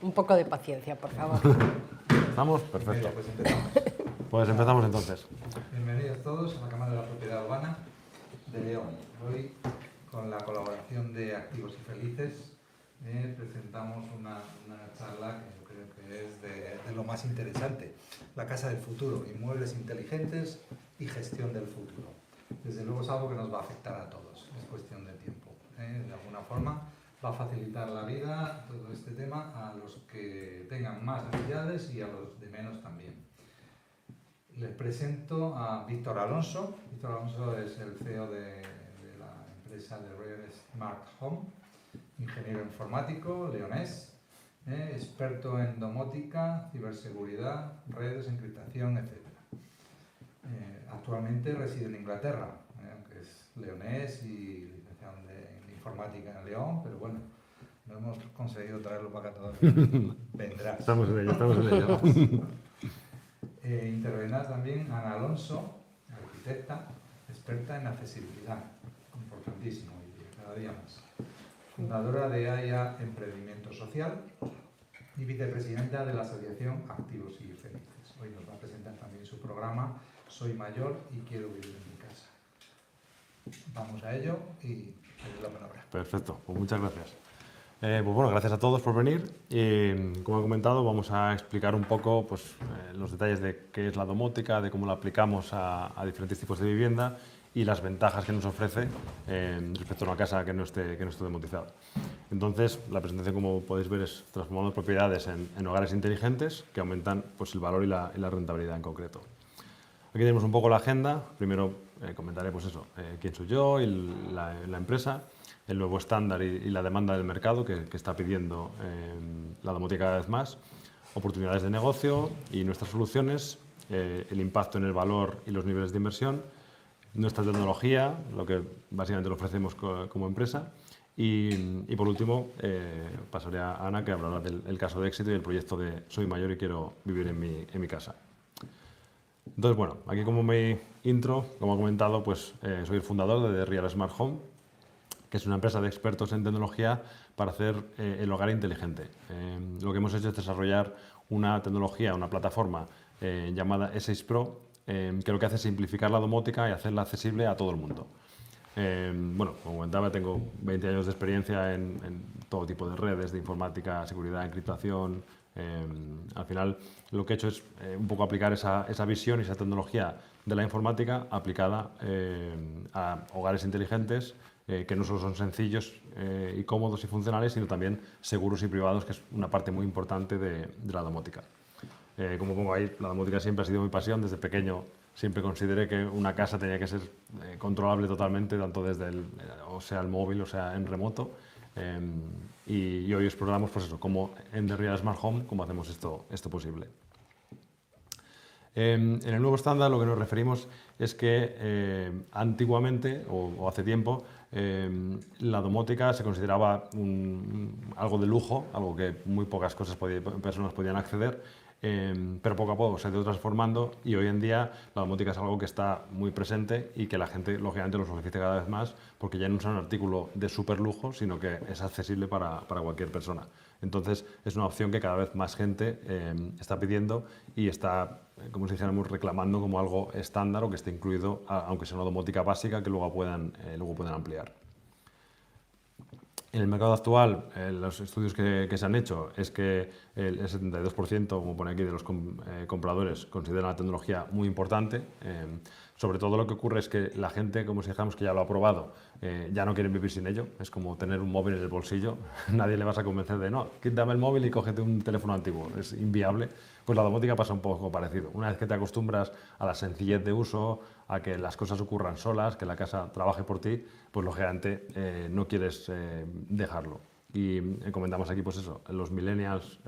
Un poco de paciencia, por favor. ¿Estamos? Perfecto. Pues empezamos. Pues empezamos entonces. Bienvenidos todos a la Cámara de la Propiedad Urbana de León. Hoy, con la colaboración de Activos y Felices, presentamos una charla que yo creo que es de lo más interesante. La Casa del Futuro, inmuebles inteligentes y gestión del futuro. Desde luego es algo que nos va a afectar a todos, es cuestión de tiempo. De alguna forma va a facilitar la vida todo este tema a los que tengan más necesidades y a los de menos también. Les presento a Víctor Alonso. Víctor Alonso es el CEO de la empresa de Real Smart Home, ingeniero informático, leonés, experto en domótica, ciberseguridad, redes, encriptación, etc. Actualmente reside en Inglaterra, aunque es leonés y licenciado en informática en León, pero bueno, no hemos conseguido traerlo para acá todavía. Vendrá. Estamos en ello, estamos en ello. Intervendrá también Ana Alonso, arquitecta, experta en accesibilidad, importantísimo y cada día más. Fundadora de AIA Emprendimiento Social y vicepresidenta de la Asociación Activos y Felices. Hoy nos va a presentar también su programa Soy mayor y quiero vivir en mi casa. Vamos a ello y te doy la palabra. Perfecto, pues muchas gracias. Pues bueno, gracias a todos por venir. Como he comentado, vamos a explicar un poco pues, los detalles de qué es la domótica, de cómo la aplicamos a diferentes tipos de vivienda y las ventajas que nos ofrece respecto a una casa que no esté domotizada. Entonces, la presentación, como podéis ver, es transformando propiedades en hogares inteligentes que aumentan pues, el valor y la rentabilidad en concreto. Aquí tenemos un poco la agenda. Primero comentaré pues eso, quién soy yo y la empresa, el nuevo estándar y la demanda del mercado que está pidiendo la domótica cada vez más, oportunidades de negocio y nuestras soluciones, el impacto en el valor y los niveles de inversión, nuestra tecnología, lo que básicamente lo ofrecemos como empresa y por último pasaré a Ana que hablará del caso de éxito y el proyecto de Soy mayor y quiero vivir en mi casa. Entonces, bueno, aquí como mi intro, como he comentado, pues soy el fundador de Real Smart Home, que es una empresa de expertos en tecnología para hacer el hogar inteligente. Lo que hemos hecho es desarrollar una tecnología, una plataforma llamada E6 Pro, que lo que hace es simplificar la domótica y hacerla accesible a todo el mundo. Bueno, como comentaba, tengo 20 años de experiencia en todo tipo de redes, de informática, seguridad, encriptación. Al final, lo que he hecho es un poco aplicar esa visión y esa tecnología de la informática aplicada a hogares inteligentes que no solo son sencillos y cómodos y funcionales, sino también seguros y privados, que es una parte muy importante de la domótica. Como pongo ahí, la domótica siempre ha sido mi pasión. Desde pequeño siempre consideré que una casa tenía que ser controlable totalmente, tanto desde el móvil, o sea en remoto. Y hoy exploramos pues eso, cómo en The Real Smart Home, cómo hacemos esto posible. En el nuevo estándar lo que nos referimos es que antiguamente, o hace tiempo, la domótica se consideraba algo de lujo, algo que muy pocas personas podían acceder, pero poco a poco se ha ido transformando y hoy en día la domótica es algo que está muy presente y que la gente lógicamente lo solicita cada vez más porque ya no es un artículo de súper lujo, sino que es accesible para cualquier persona. Entonces es una opción que cada vez más gente está pidiendo y está, como si dijéramos, reclamando como algo estándar o que esté incluido, aunque sea una domótica básica, que luego puedan ampliar. En el mercado actual, los estudios que se han hecho es que el 72%, como pone aquí, de los compradores consideran la tecnología muy importante. Sobre todo lo que ocurre es que la gente, como si dijéramos que ya lo ha probado, ya no quieren vivir sin ello. Es como tener un móvil en el bolsillo. Nadie le vas a convencer de no, quítame el móvil y cógete un teléfono antiguo. Es inviable. Pues la domótica pasa un poco parecido. Una vez que te acostumbras a la sencillez de uso, a que las cosas ocurran solas, que la casa trabaje por ti, pues lógicamente no quieres dejarlo. Y comentamos aquí, pues eso, los millennials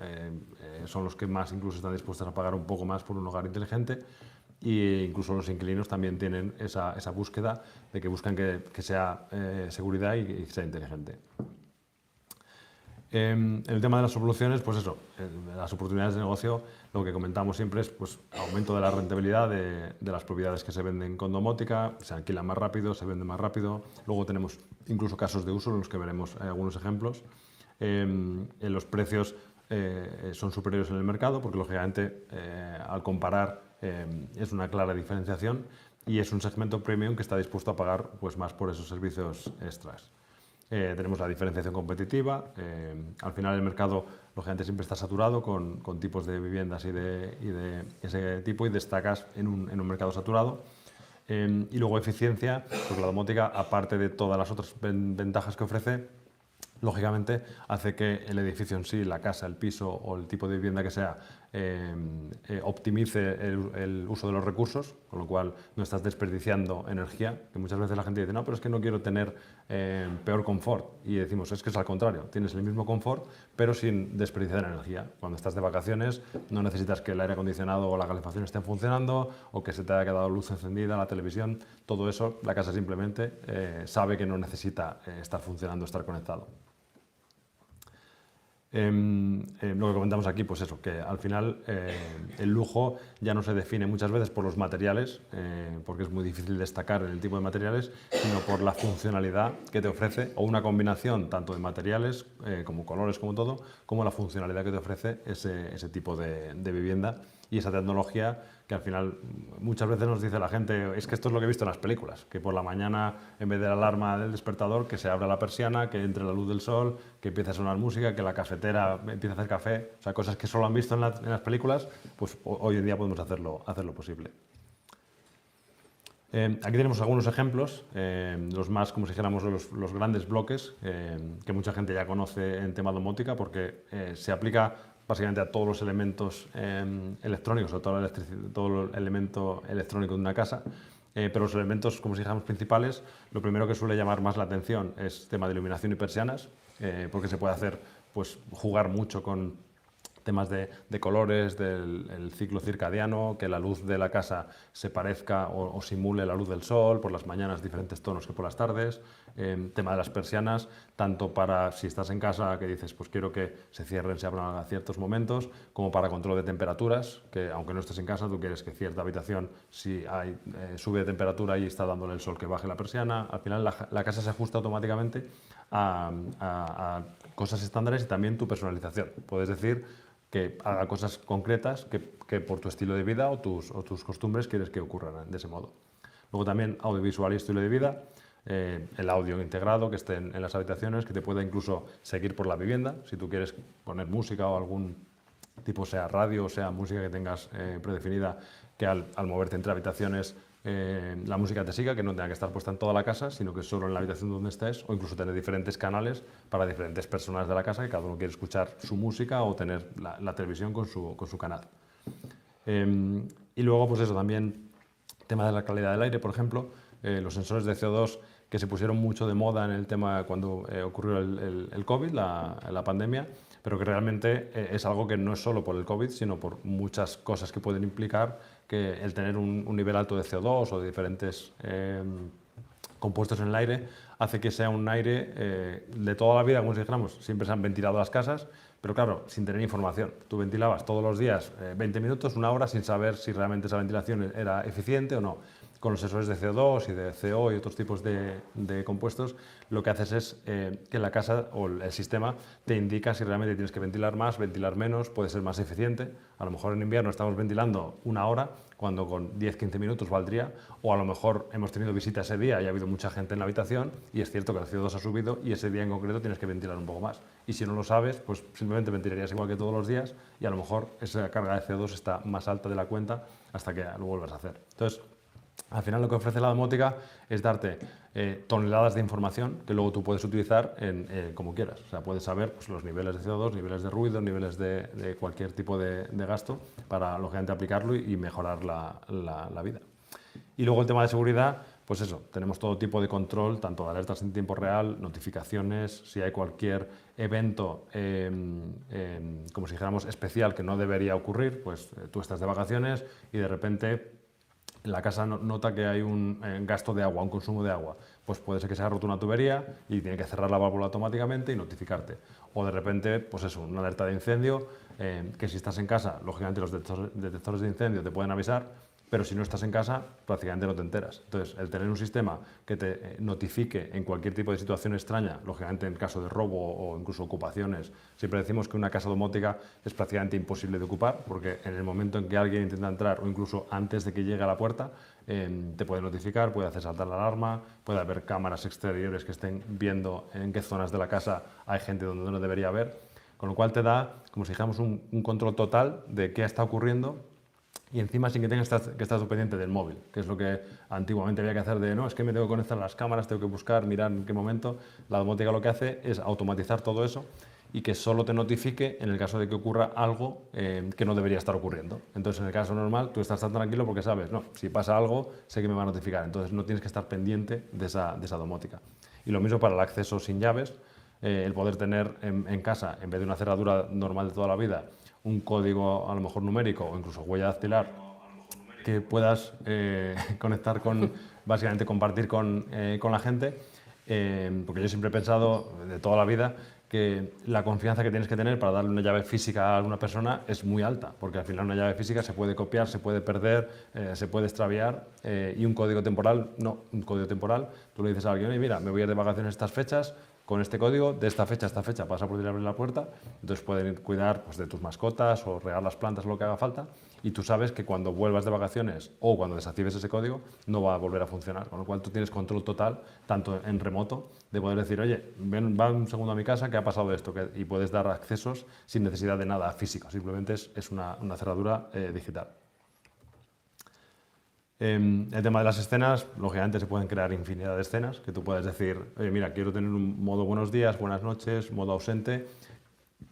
son los que más incluso están dispuestos a pagar un poco más por un hogar inteligente e incluso los inquilinos también tienen esa búsqueda de que buscan que sea seguridad y que sea inteligente. En el tema de las soluciones, pues eso, las oportunidades de negocio, lo que comentamos siempre es pues, aumento de la rentabilidad de las propiedades que se venden con domótica, se alquilan más rápido, se venden más rápido. Luego tenemos incluso casos de uso en los que veremos algunos ejemplos. En los precios son superiores en el mercado, porque lógicamente al comparar es una clara diferenciación y es un segmento premium que está dispuesto a pagar pues, más por esos servicios extras. Tenemos la diferenciación competitiva. Al final el mercado lógicamente siempre está saturado con tipos de viviendas y de ese tipo, y destacas en un mercado saturado. Y luego eficiencia, porque la domótica, aparte de todas las otras ventajas que ofrece, lógicamente hace que el edificio en sí, la casa, el piso o el tipo de vivienda que sea, optimice el uso de los recursos, con lo cual no estás desperdiciando energía, que muchas veces la gente dice, no, pero es que no quiero tener peor confort, y decimos, es que es al contrario, tienes el mismo confort, pero sin desperdiciar energía. Cuando estás de vacaciones no necesitas que el aire acondicionado o la calefacción estén funcionando, o que se te haya quedado luz encendida, la televisión, todo eso, la casa simplemente sabe que no necesita estar funcionando, estar conectado. Lo que comentamos aquí, pues eso, que al final el lujo ya no se define muchas veces por los materiales, porque es muy difícil destacar en el tipo de materiales, sino por la funcionalidad que te ofrece, o una combinación tanto de materiales como colores, como todo, como la funcionalidad que te ofrece ese tipo de vivienda y esa tecnología que al final muchas veces nos dice la gente, es que esto es lo que he visto en las películas, que por la mañana en vez de la alarma del despertador, que se abra la persiana, que entre la luz del sol, que empiece a sonar música, que la cafetera empiece a hacer café, o sea, cosas que solo han visto en las películas, pues hoy en día podemos hacerlo posible. Aquí tenemos algunos ejemplos, los más, como si dijéramos, los grandes bloques, que mucha gente ya conoce en tema domótica, porque se aplica básicamente a todos los elementos electrónicos, o todo el elemento electrónico de una casa, pero los elementos, como si dijéramos, principales, lo primero que suele llamar más la atención es tema de iluminación y persianas, porque se puede hacer, pues, jugar mucho con temas de colores, del ciclo circadiano, que la luz de la casa se parezca o simule la luz del sol, por las mañanas diferentes tonos que por las tardes, tema de las persianas, tanto para si estás en casa que dices, pues quiero que se cierren, se abran a ciertos momentos, como para control de temperaturas, que aunque no estés en casa, tú quieres que cierta habitación, si hay, sube de temperatura y está dándole el sol, que baje la persiana. Al final la casa se ajusta automáticamente a cosas estándares y también tu personalización. Puedes decir que haga cosas concretas que por tu estilo de vida o tus costumbres quieres que ocurran de ese modo. Luego también audiovisual y estilo de vida, el audio integrado que esté en las habitaciones, que te pueda incluso seguir por la vivienda, si tú quieres poner música o algún tipo, sea radio o sea música que tengas predefinida, que al moverte entre habitaciones la música te siga, que no tenga que estar puesta en toda la casa, sino que solo en la habitación donde estés, o incluso tener diferentes canales para diferentes personas de la casa, que cada uno quiere escuchar su música o tener la televisión con su canal. Y luego, pues eso, también tema de la calidad del aire, por ejemplo, los sensores de CO2 que se pusieron mucho de moda en el tema cuando ocurrió el COVID, la pandemia, pero que realmente es algo que no es solo por el COVID, sino por muchas cosas que pueden implicar que el tener un nivel alto de CO2 o de diferentes compuestos en el aire hace que sea un aire de toda la vida, como si dijéramos, siempre se han ventilado las casas, pero claro, sin tener información. Tú ventilabas todos los días 20 minutos, una hora, sin saber si realmente esa ventilación era eficiente o no. Con los sensores de CO2 y de CO y otros tipos de compuestos, lo que haces es que la casa o el sistema te indica si realmente tienes que ventilar más, ventilar menos, puede ser más eficiente. A lo mejor en invierno estamos ventilando una hora, cuando con 10-15 minutos valdría, o a lo mejor hemos tenido visita ese día y ha habido mucha gente en la habitación y es cierto que el CO2 ha subido y ese día en concreto tienes que ventilar un poco más. Y si no lo sabes, pues simplemente ventilarías igual que todos los días y a lo mejor esa carga de CO2 está más alta de la cuenta hasta que lo vuelvas a hacer. Entonces, al final lo que ofrece la domótica es darte toneladas de información que luego tú puedes utilizar como quieras. O sea, puedes saber pues, los niveles de CO2, niveles de ruido, niveles de cualquier tipo de gasto para, lógicamente, aplicarlo y mejorar la vida. Y luego el tema de seguridad, pues eso, tenemos todo tipo de control, tanto de alertas en tiempo real, notificaciones, si hay cualquier evento, como si dijéramos, especial que no debería ocurrir, pues tú estás de vacaciones y de repente la casa nota que hay un gasto de agua, un consumo de agua, pues puede ser que se haya roto una tubería y tiene que cerrar la válvula automáticamente y notificarte. O de repente, pues eso, una alerta de incendio, que si estás en casa, lógicamente los detectores de incendio te pueden avisar, pero si no estás en casa, prácticamente no te enteras. Entonces, el tener un sistema que te notifique en cualquier tipo de situación extraña, lógicamente en caso de robo o incluso ocupaciones, siempre decimos que una casa domótica es prácticamente imposible de ocupar, porque en el momento en que alguien intenta entrar o incluso antes de que llegue a la puerta, te puede notificar, puede hacer saltar la alarma, puede haber cámaras exteriores que estén viendo en qué zonas de la casa hay gente donde no debería haber, con lo cual te da, como si dijéramos, un control total de qué está ocurriendo. Y encima sin que tengas que estar pendiente del móvil, que es lo que antiguamente había que hacer de, no, es que me tengo que conectar a las cámaras, tengo que buscar, mirar en qué momento. La domótica lo que hace es automatizar todo eso y que solo te notifique en el caso de que ocurra algo que no debería estar ocurriendo. Entonces, en el caso normal, tú estás tan tranquilo porque sabes, no, si pasa algo, sé que me va a notificar. Entonces, no tienes que estar pendiente de esa domótica. Y lo mismo para el acceso sin llaves, el poder tener en casa, en vez de una cerradura normal de toda la vida, un código a lo mejor numérico o incluso huella dactilar que puedas conectar con, básicamente compartir con la gente, porque yo siempre he pensado de toda la vida que la confianza que tienes que tener para darle una llave física a alguna persona es muy alta, porque al final una llave física se puede copiar, se puede perder, se puede extraviar, y un código temporal, no, un código temporal, tú le dices a alguien, oye, mira, me voy a ir de vacaciones estas fechas, con este código, de esta fecha a esta fecha vas a poder abrir la puerta, entonces pueden cuidar pues, de tus mascotas o regar las plantas, lo que haga falta, y tú sabes que cuando vuelvas de vacaciones o cuando desactives ese código no va a volver a funcionar, con lo cual tú tienes control total, tanto en remoto, de poder decir, oye, ven, va un segundo a mi casa, ¿qué ha pasado esto? Y puedes dar accesos sin necesidad de nada físico, simplemente es una cerradura digital. El tema de las escenas, lógicamente se pueden crear infinidad de escenas, que tú puedes decir, oye, mira, quiero tener un modo buenos días, buenas noches, modo ausente.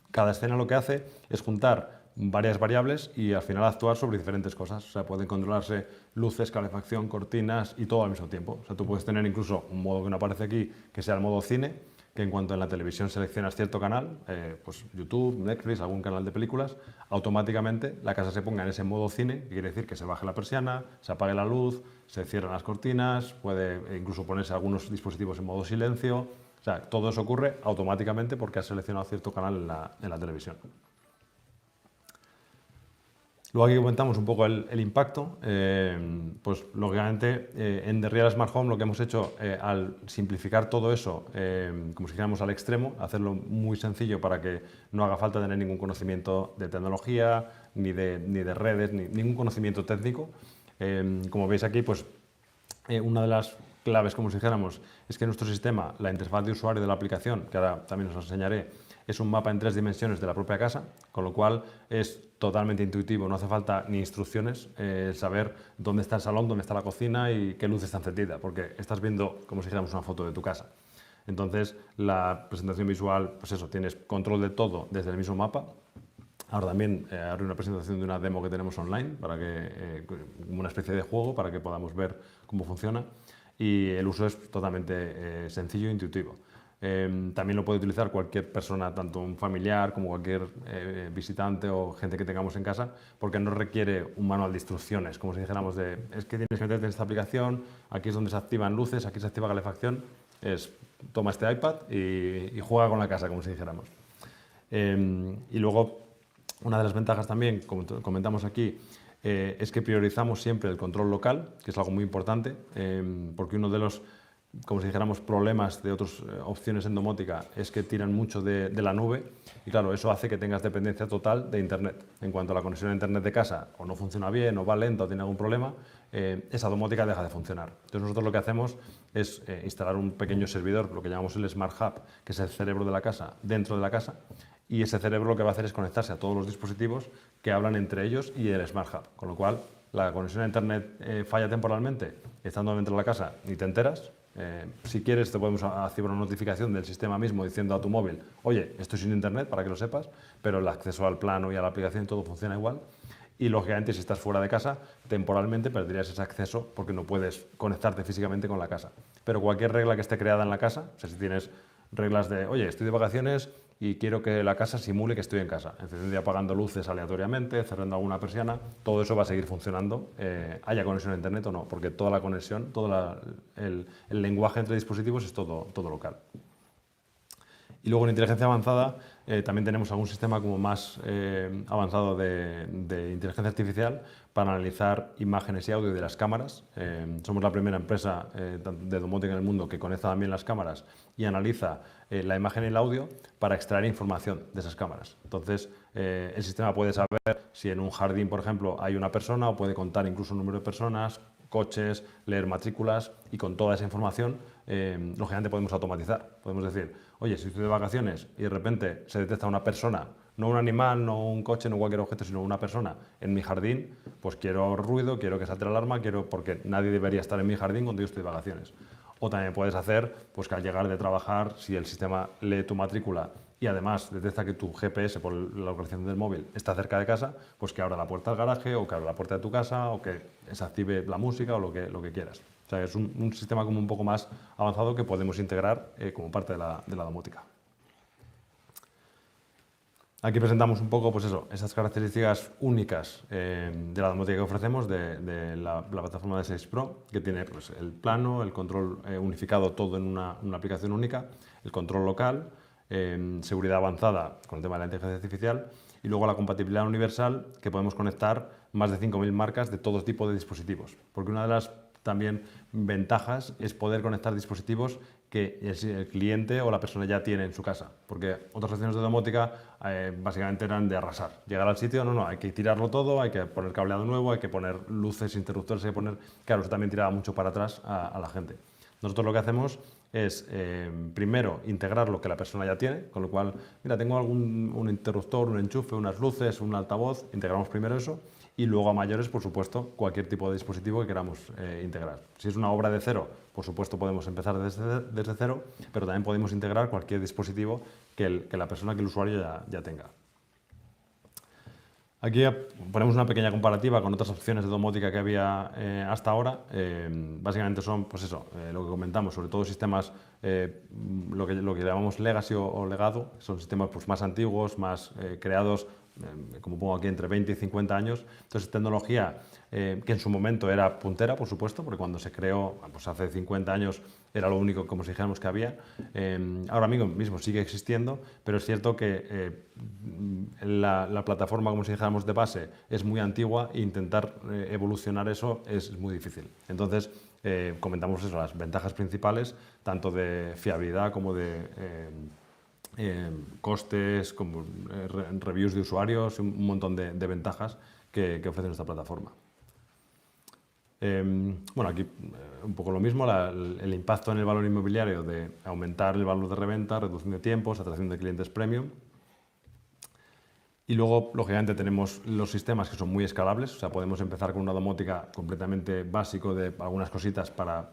Cada escena lo que hace es juntar varias variables y al final actuar sobre diferentes cosas. O sea, pueden controlarse luces, calefacción, cortinas y todo al mismo tiempo. O sea, tú puedes tener incluso un modo que no aparece aquí, que sea el modo cine, que en cuanto en la televisión seleccionas cierto canal, pues YouTube, Netflix, algún canal de películas, automáticamente la casa se ponga en ese modo cine, que quiere decir que se baje la persiana, se apague la luz, se cierran las cortinas, puede incluso ponerse algunos dispositivos en modo silencio. O sea, todo eso ocurre automáticamente porque has seleccionado cierto canal en la televisión. Luego aquí comentamos un poco el impacto. Pues lógicamente en The Real Smart Home lo que hemos hecho al simplificar todo eso, como si dijéramos al extremo, hacerlo muy sencillo para que no haga falta tener ningún conocimiento de tecnología, ni de redes, ni ningún conocimiento técnico. Como veis aquí, pues una de las claves, como si dijéramos, es que nuestro sistema, la interfaz de usuario de la aplicación, que ahora también os enseñaré, es un mapa en 3 dimensiones de la propia casa, con lo cual es totalmente intuitivo, no hace falta ni instrucciones, saber dónde está el salón, dónde está la cocina y qué luz está encendida, porque estás viendo, como si dijéramos, una foto de tu casa. Entonces, la presentación visual, pues eso, tienes control de todo desde el mismo mapa. Ahora también haré una presentación de una demo que tenemos online, para que, una especie de juego, para que podamos ver cómo funciona. Y el uso es totalmente sencillo e intuitivo. También lo puede utilizar cualquier persona, tanto un familiar como cualquier visitante o gente que tengamos en casa, porque no requiere un manual de instrucciones, como si dijéramos es que tienes que meterte en esta aplicación, aquí es donde se activan luces, aquí se activa calefacción, toma este iPad y juega con la casa, como si dijéramos. Y luego, una de las ventajas también, como comentamos aquí, es que priorizamos siempre el control local, que es algo muy importante, porque uno de los, como si dijéramos, problemas de otras opciones en domótica es que tiran mucho de la nube y claro, eso hace que tengas dependencia total de Internet. En cuanto a la conexión a Internet de casa o no funciona bien o va lenta o tiene algún problema, esa domótica deja de funcionar. Entonces nosotros lo que hacemos es instalar un pequeño servidor, lo que llamamos el Smart Hub, que es el cerebro de la casa, dentro de la casa, y ese cerebro lo que va a hacer es conectarse a todos los dispositivos que hablan entre ellos y el Smart Hub, con lo cual la conexión a Internet falla temporalmente, estando dentro de la casa ni te enteras. Si quieres te podemos hacer una notificación del sistema mismo diciendo a tu móvil, oye, estoy sin Internet, para que lo sepas, pero el acceso al plano y a la aplicación todo funciona igual. Y lógicamente si estás fuera de casa, temporalmente perderías ese acceso porque no puedes conectarte físicamente con la casa. Pero cualquier regla que esté creada en la casa, o sea, si tienes reglas de, oye, estoy de vacaciones y quiero que la casa simule que estoy en casa, encendiendo y apagando luces aleatoriamente, cerrando alguna persiana, todo eso va a seguir funcionando, haya conexión a Internet o no, porque toda la conexión, todo el lenguaje entre dispositivos es todo local. Y luego en inteligencia avanzada también tenemos algún sistema como más avanzado de inteligencia artificial para analizar imágenes y audio de las cámaras. Somos la primera empresa de domótica en el mundo que conecta también las cámaras y analiza la imagen y el audio para extraer información de esas cámaras. Entonces, el sistema puede saber si en un jardín, por ejemplo, hay una persona, o puede contar incluso el número de personas, coches, leer matrículas, y con toda esa información, lógicamente podemos automatizar. Podemos decir, oye, si estoy de vacaciones y de repente se detecta una persona, no un animal, no un coche, no cualquier objeto, sino una persona en mi jardín, pues quiero ruido, quiero que salte la alarma, porque nadie debería estar en mi jardín cuando yo estoy de vacaciones. O también puedes hacer pues, que al llegar de trabajar, si el sistema lee tu matrícula y además detecta que tu GPS por la localización del móvil está cerca de casa, pues que abra la puerta del garaje o que abra la puerta de tu casa o que se active la música o lo que quieras. O sea, es un sistema como un poco más avanzado que podemos integrar como parte de la domótica. Aquí presentamos un poco pues eso, esas características únicas de la domótica que ofrecemos de la plataforma D6 Pro, que tiene pues, el plano, el control unificado todo en una aplicación única, el control local, seguridad avanzada con el tema de la inteligencia artificial y luego la compatibilidad universal, que podemos conectar más de 5.000 marcas de todo tipo de dispositivos. Porque una de las también ventajas es poder conectar dispositivos que el cliente o la persona ya tiene en su casa, porque otras opciones de domótica básicamente eran de arrasar. Llegar al sitio, no, hay que tirarlo todo, hay que poner cableado nuevo, hay que poner luces, interruptores, hay que poner... Claro, eso también tiraba mucho para atrás a la gente. Nosotros lo que hacemos es, primero, integrar lo que la persona ya tiene, con lo cual, mira, tengo un interruptor, un enchufe, unas luces, un altavoz, integramos primero eso, y luego a mayores, por supuesto, cualquier tipo de dispositivo que queramos integrar. Si es una obra de cero, por supuesto podemos empezar desde cero, pero también podemos integrar cualquier dispositivo que la persona, que el usuario ya tenga. Aquí ponemos una pequeña comparativa con otras opciones de domótica que había hasta ahora. Básicamente son, pues eso, lo que comentamos, sobre todo sistemas, lo que llamamos legacy o legado, son sistemas pues, más antiguos, más creados, como pongo aquí, entre 20 y 50 años. Entonces, tecnología que en su momento era puntera, por supuesto, porque cuando se creó, pues hace 50 años, era lo único, como si dijéramos, que había. Ahora mismo sigue existiendo, pero es cierto que la plataforma, como si dijéramos, de base es muy antigua e intentar evolucionar eso es muy difícil. Entonces, comentamos eso, las ventajas principales, tanto de fiabilidad como de costes, como reviews de usuarios, un montón de ventajas que ofrece nuestra plataforma. Bueno, aquí un poco lo mismo, el impacto en el valor inmobiliario de aumentar el valor de reventa, reducción de tiempos, atracción de clientes premium. Y luego, lógicamente, tenemos los sistemas que son muy escalables, o sea, podemos empezar con una domótica completamente básico de algunas cositas para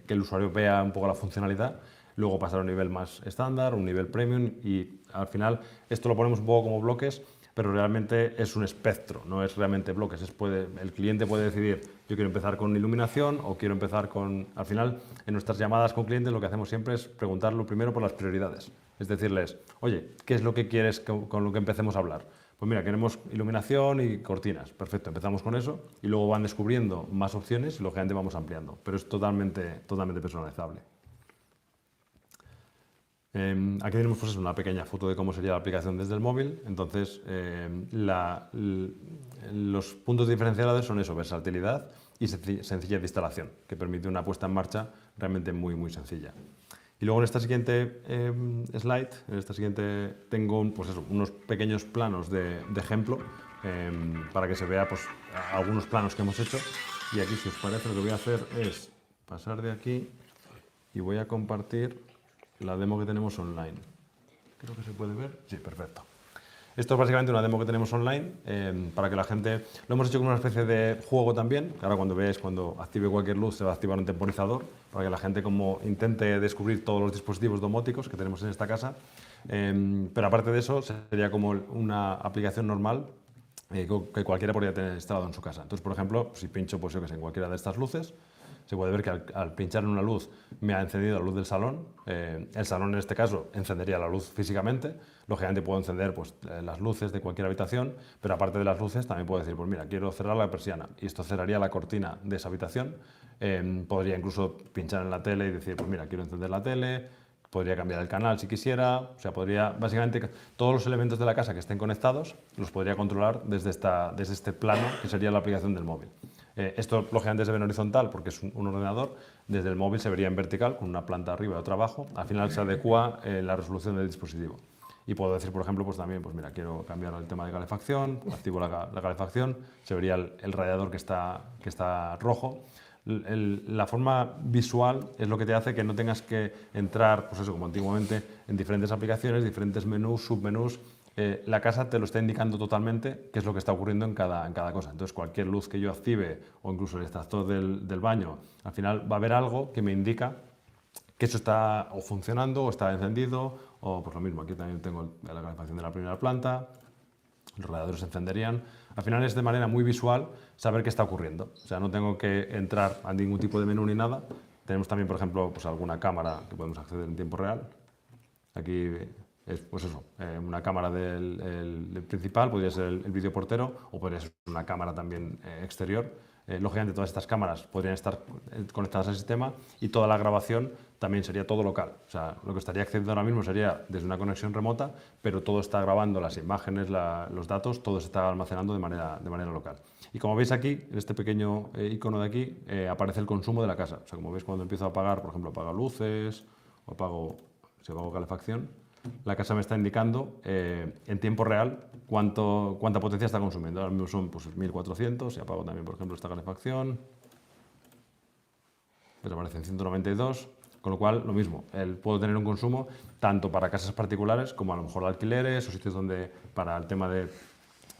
que el usuario vea un poco la funcionalidad, luego pasar a un nivel más estándar, un nivel premium, y al final esto lo ponemos un poco como bloques, pero realmente es un espectro, no es realmente bloques. El cliente puede decidir, yo quiero empezar con iluminación o quiero empezar con... Al final, en nuestras llamadas con clientes lo que hacemos siempre es preguntarlo primero por las prioridades. Es decirles, oye, ¿qué es lo que quieres con lo que empecemos a hablar? Pues mira, queremos iluminación y cortinas. Perfecto, empezamos con eso y luego van descubriendo más opciones y lógicamente vamos ampliando, pero es totalmente personalizable. Aquí tenemos pues eso, una pequeña foto de cómo sería la aplicación desde el móvil. Entonces, los puntos diferenciadores son eso, versatilidad y sencillez de instalación, que permite una puesta en marcha realmente muy, muy sencilla. Y luego en esta siguiente slide, tengo pues eso, unos pequeños planos de ejemplo para que se vea pues, algunos planos que hemos hecho. Y aquí, si os parece, lo que voy a hacer es pasar de aquí y voy a compartir la demo que tenemos online. Creo que se puede ver. Sí, perfecto. Esto es básicamente una demo que tenemos online para que la gente... Lo hemos hecho como una especie de juego también. Ahora cuando active cualquier luz se va a activar un temporizador para que la gente como intente descubrir todos los dispositivos domóticos que tenemos en esta casa. Pero aparte de eso, sería como una aplicación normal que cualquiera podría tener instalado en su casa. Entonces, por ejemplo, si pincho pues, yo que sé, en cualquiera de estas luces, se puede ver que al pinchar en una luz me ha encendido la luz del salón. El salón en este caso encendería la luz físicamente. Lógicamente puedo encender pues, las luces de cualquier habitación, pero aparte de las luces también puedo decir, pues mira, quiero cerrar la persiana y esto cerraría la cortina de esa habitación. Podría incluso pinchar en la tele y decir, pues mira, quiero encender la tele, podría cambiar el canal si quisiera, o sea, podría, básicamente, todos los elementos de la casa que estén conectados los podría controlar desde este plano, que sería la aplicación del móvil. Esto, lógicamente, se ve en horizontal porque es un ordenador, desde el móvil se vería en vertical, con una planta arriba y otra abajo, al final se adecua la resolución del dispositivo. Y puedo decir, por ejemplo, pues también, pues mira, quiero cambiar el tema de calefacción, activo la calefacción, se vería el radiador que está rojo. La forma visual es lo que te hace que no tengas que entrar, pues eso, como antiguamente, en diferentes aplicaciones, diferentes menús, submenús. La casa te lo está indicando totalmente qué es lo que está ocurriendo en cada cosa. Entonces, cualquier luz que yo active o incluso el extractor del baño, al final va a haber algo que me indica que eso está o funcionando o está encendido, o pues lo mismo, aquí también tengo la calefacción de la primera planta, los radiadores se encenderían. Al final es de manera muy visual saber qué está ocurriendo. O sea, no tengo que entrar a ningún tipo de menú ni nada. Tenemos también, por ejemplo, pues alguna cámara que podemos acceder en tiempo real. Aquí es pues eso, una cámara del principal, podría ser el videoportero o podría ser una cámara también exterior. Lógicamente todas estas cámaras podrían estar conectadas al sistema y toda la grabación también sería todo local. O sea, lo que estaría accediendo ahora mismo sería desde una conexión remota, pero todo está grabando, las imágenes, los datos, todo se está almacenando de manera local. Y como veis aquí, en este pequeño icono de aquí, aparece el consumo de la casa. O sea, como veis cuando empiezo a apagar, por ejemplo, apago luces o si apago calefacción, la casa me está indicando en tiempo real cuánta potencia está consumiendo. Ahora mismo son pues, 1400, si apago también, por ejemplo, esta calefacción, pues aparecen 192, con lo cual lo mismo, puedo tener un consumo tanto para casas particulares como a lo mejor alquileres o sitios donde para el tema de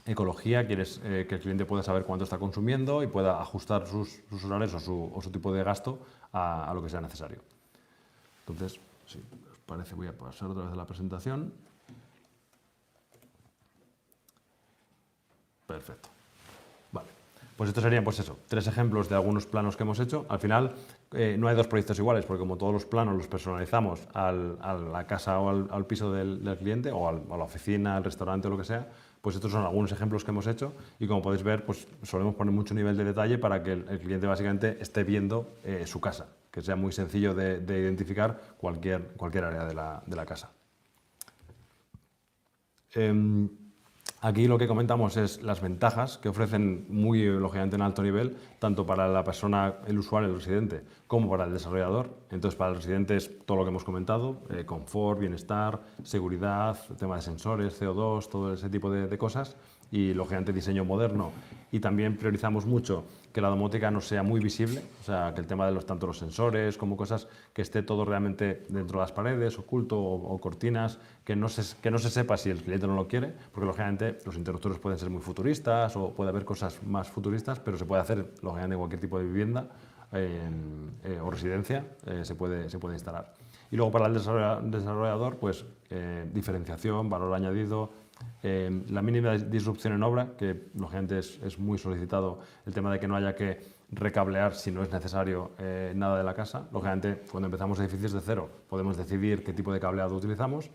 ecología quieres que el cliente pueda saber cuánto está consumiendo y pueda ajustar sus horarios o su tipo de gasto a lo que sea necesario. Entonces, sí, os parece, voy a pasar otra vez a la presentación. Perfecto. Vale. Pues estos serían, pues eso, 3 ejemplos de algunos planos que hemos hecho. Al final, no hay 2 proyectos iguales, porque como todos los planos los personalizamos a la casa o al piso del cliente, o a la oficina, al restaurante o lo que sea, pues estos son algunos ejemplos que hemos hecho y como podéis ver, pues solemos poner mucho nivel de detalle para que el cliente básicamente esté viendo su casa, que sea muy sencillo de identificar cualquier área de la casa. Aquí lo que comentamos es las ventajas que ofrecen muy lógicamente en alto nivel, tanto para la persona, el usuario, el residente, como para el desarrollador. Entonces, para el residente es todo lo que hemos comentado, confort, bienestar, seguridad, tema de sensores, CO2, todo ese tipo de cosas. Y lógicamente diseño moderno. Y también priorizamos mucho que la domótica no sea muy visible, o sea, que el tema de tanto los sensores como cosas, que esté todo realmente dentro de las paredes, oculto o cortinas, que no se sepa si el cliente no lo quiere, porque lógicamente los interruptores pueden ser muy futuristas o puede haber cosas más futuristas, pero se puede hacer lógicamente en cualquier tipo de vivienda o residencia, se puede instalar. Y luego para el desarrollador, pues diferenciación, valor añadido, la mínima disrupción en obra, que lógicamente es muy solicitado, el tema de que no haya que recablear si no es necesario nada de la casa. Lógicamente, cuando empezamos edificios de cero, podemos decidir qué tipo de cableado utilizamos,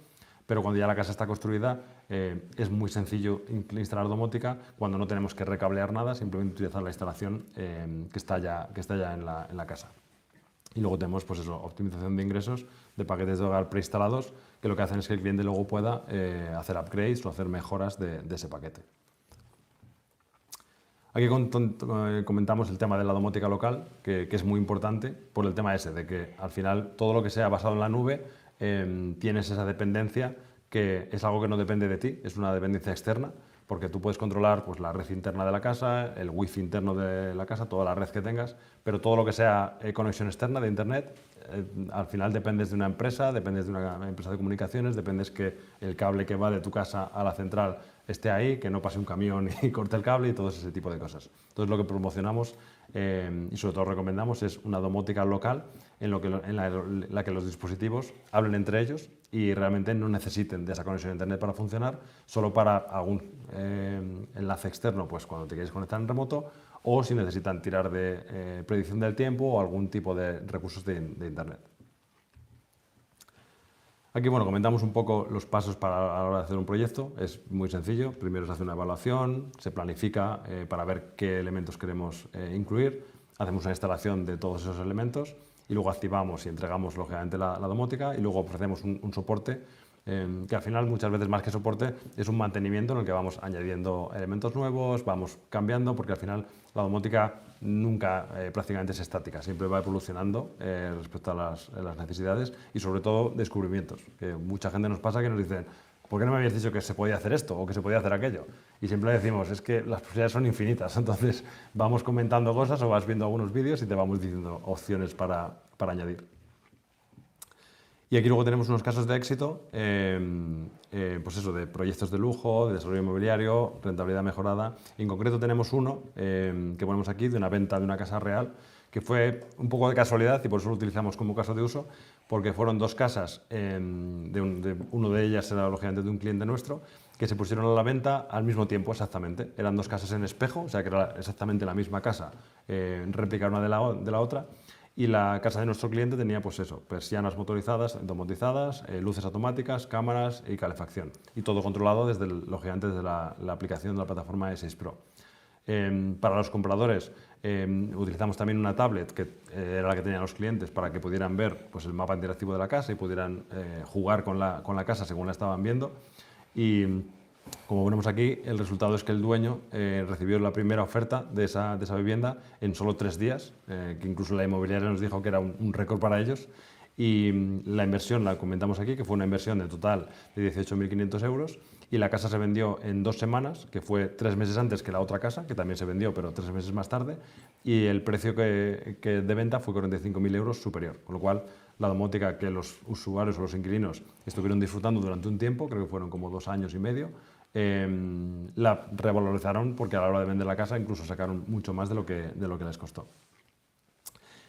pero cuando ya la casa está construida, es muy sencillo instalar domótica cuando no tenemos que recablear nada, simplemente utilizar la instalación que está ya en la casa. Y luego tenemos pues eso, optimización de ingresos de paquetes de hogar preinstalados, que lo que hacen es que el cliente luego pueda hacer upgrades o hacer mejoras de ese paquete. Aquí comentamos el tema de la domótica local, que es muy importante por el tema ese, de que al final todo lo que sea basado en la nube tienes esa dependencia, que es algo que no depende de ti, es una dependencia externa, porque tú puedes controlar pues, la red interna de la casa, el wifi interno de la casa, toda la red que tengas, pero todo lo que sea conexión externa de internet, al final dependes de una empresa, dependes de una empresa de comunicaciones, dependes que el cable que va de tu casa a la central esté ahí, que no pase un camión y corte el cable y todo ese tipo de cosas. Entonces lo que promocionamos y sobre todo recomendamos es una domótica local en la que los dispositivos hablen entre ellos y realmente no necesiten de esa conexión a internet para funcionar, solo para algún enlace externo, pues cuando te quieres conectar en remoto, o si necesitan tirar de predicción del tiempo o algún tipo de recursos de internet. Aquí bueno, comentamos un poco los pasos a la hora de hacer un proyecto. Es muy sencillo. Primero se hace una evaluación, se planifica para ver qué elementos queremos incluir. Hacemos una instalación de todos esos elementos y luego activamos y entregamos lógicamente la domótica y luego ofrecemos un soporte que al final muchas veces más que soporte es un mantenimiento en el que vamos añadiendo elementos nuevos, vamos cambiando, porque al final la domótica nunca prácticamente es estática, siempre va evolucionando respecto a las necesidades y sobre todo descubrimientos, que mucha gente nos pasa que nos dicen ¿por qué no me habías dicho que se podía hacer esto o que se podía hacer aquello? Y siempre decimos, es que las posibilidades son infinitas, entonces vamos comentando cosas o vas viendo algunos vídeos y te vamos diciendo opciones para añadir. Y aquí luego tenemos unos casos de éxito, pues eso, de proyectos de lujo, de desarrollo inmobiliario, rentabilidad mejorada. En concreto tenemos uno que ponemos aquí de una venta de una casa real, que fue un poco de casualidad y por eso lo utilizamos como caso de uso, porque fueron dos casas, uno de ellas era lógicamente de un cliente nuestro, que se pusieron a la venta al mismo tiempo exactamente. Eran dos casas en espejo, o sea que era exactamente la misma casa, réplica una de la otra. Y la casa de nuestro cliente tenía pues eso, persianas motorizadas, domotizadas, luces automáticas, cámaras y calefacción. Y todo controlado desde, lógicamente, desde la aplicación de la plataforma E6 Pro. Para los compradores utilizamos también una tablet que era la que tenían los clientes para que pudieran ver pues, el mapa interactivo de la casa y pudieran jugar con la casa según la estaban viendo. Y como vemos aquí, el resultado es que el dueño recibió la primera oferta de esa vivienda en solo 3 días, que incluso la inmobiliaria nos dijo que era un récord para ellos. Y la inversión la comentamos aquí, que fue una inversión de total de 18.500 euros, y la casa se vendió en 2 semanas, que fue 3 meses antes que la otra casa, que también se vendió, pero 3 meses más tarde, y el precio de venta fue 45.000 euros superior, con lo cual la domótica que los usuarios o los inquilinos estuvieron disfrutando durante un tiempo, creo que fueron como 2 años y medio, la revalorizaron porque a la hora de vender la casa incluso sacaron mucho más de lo que les costó.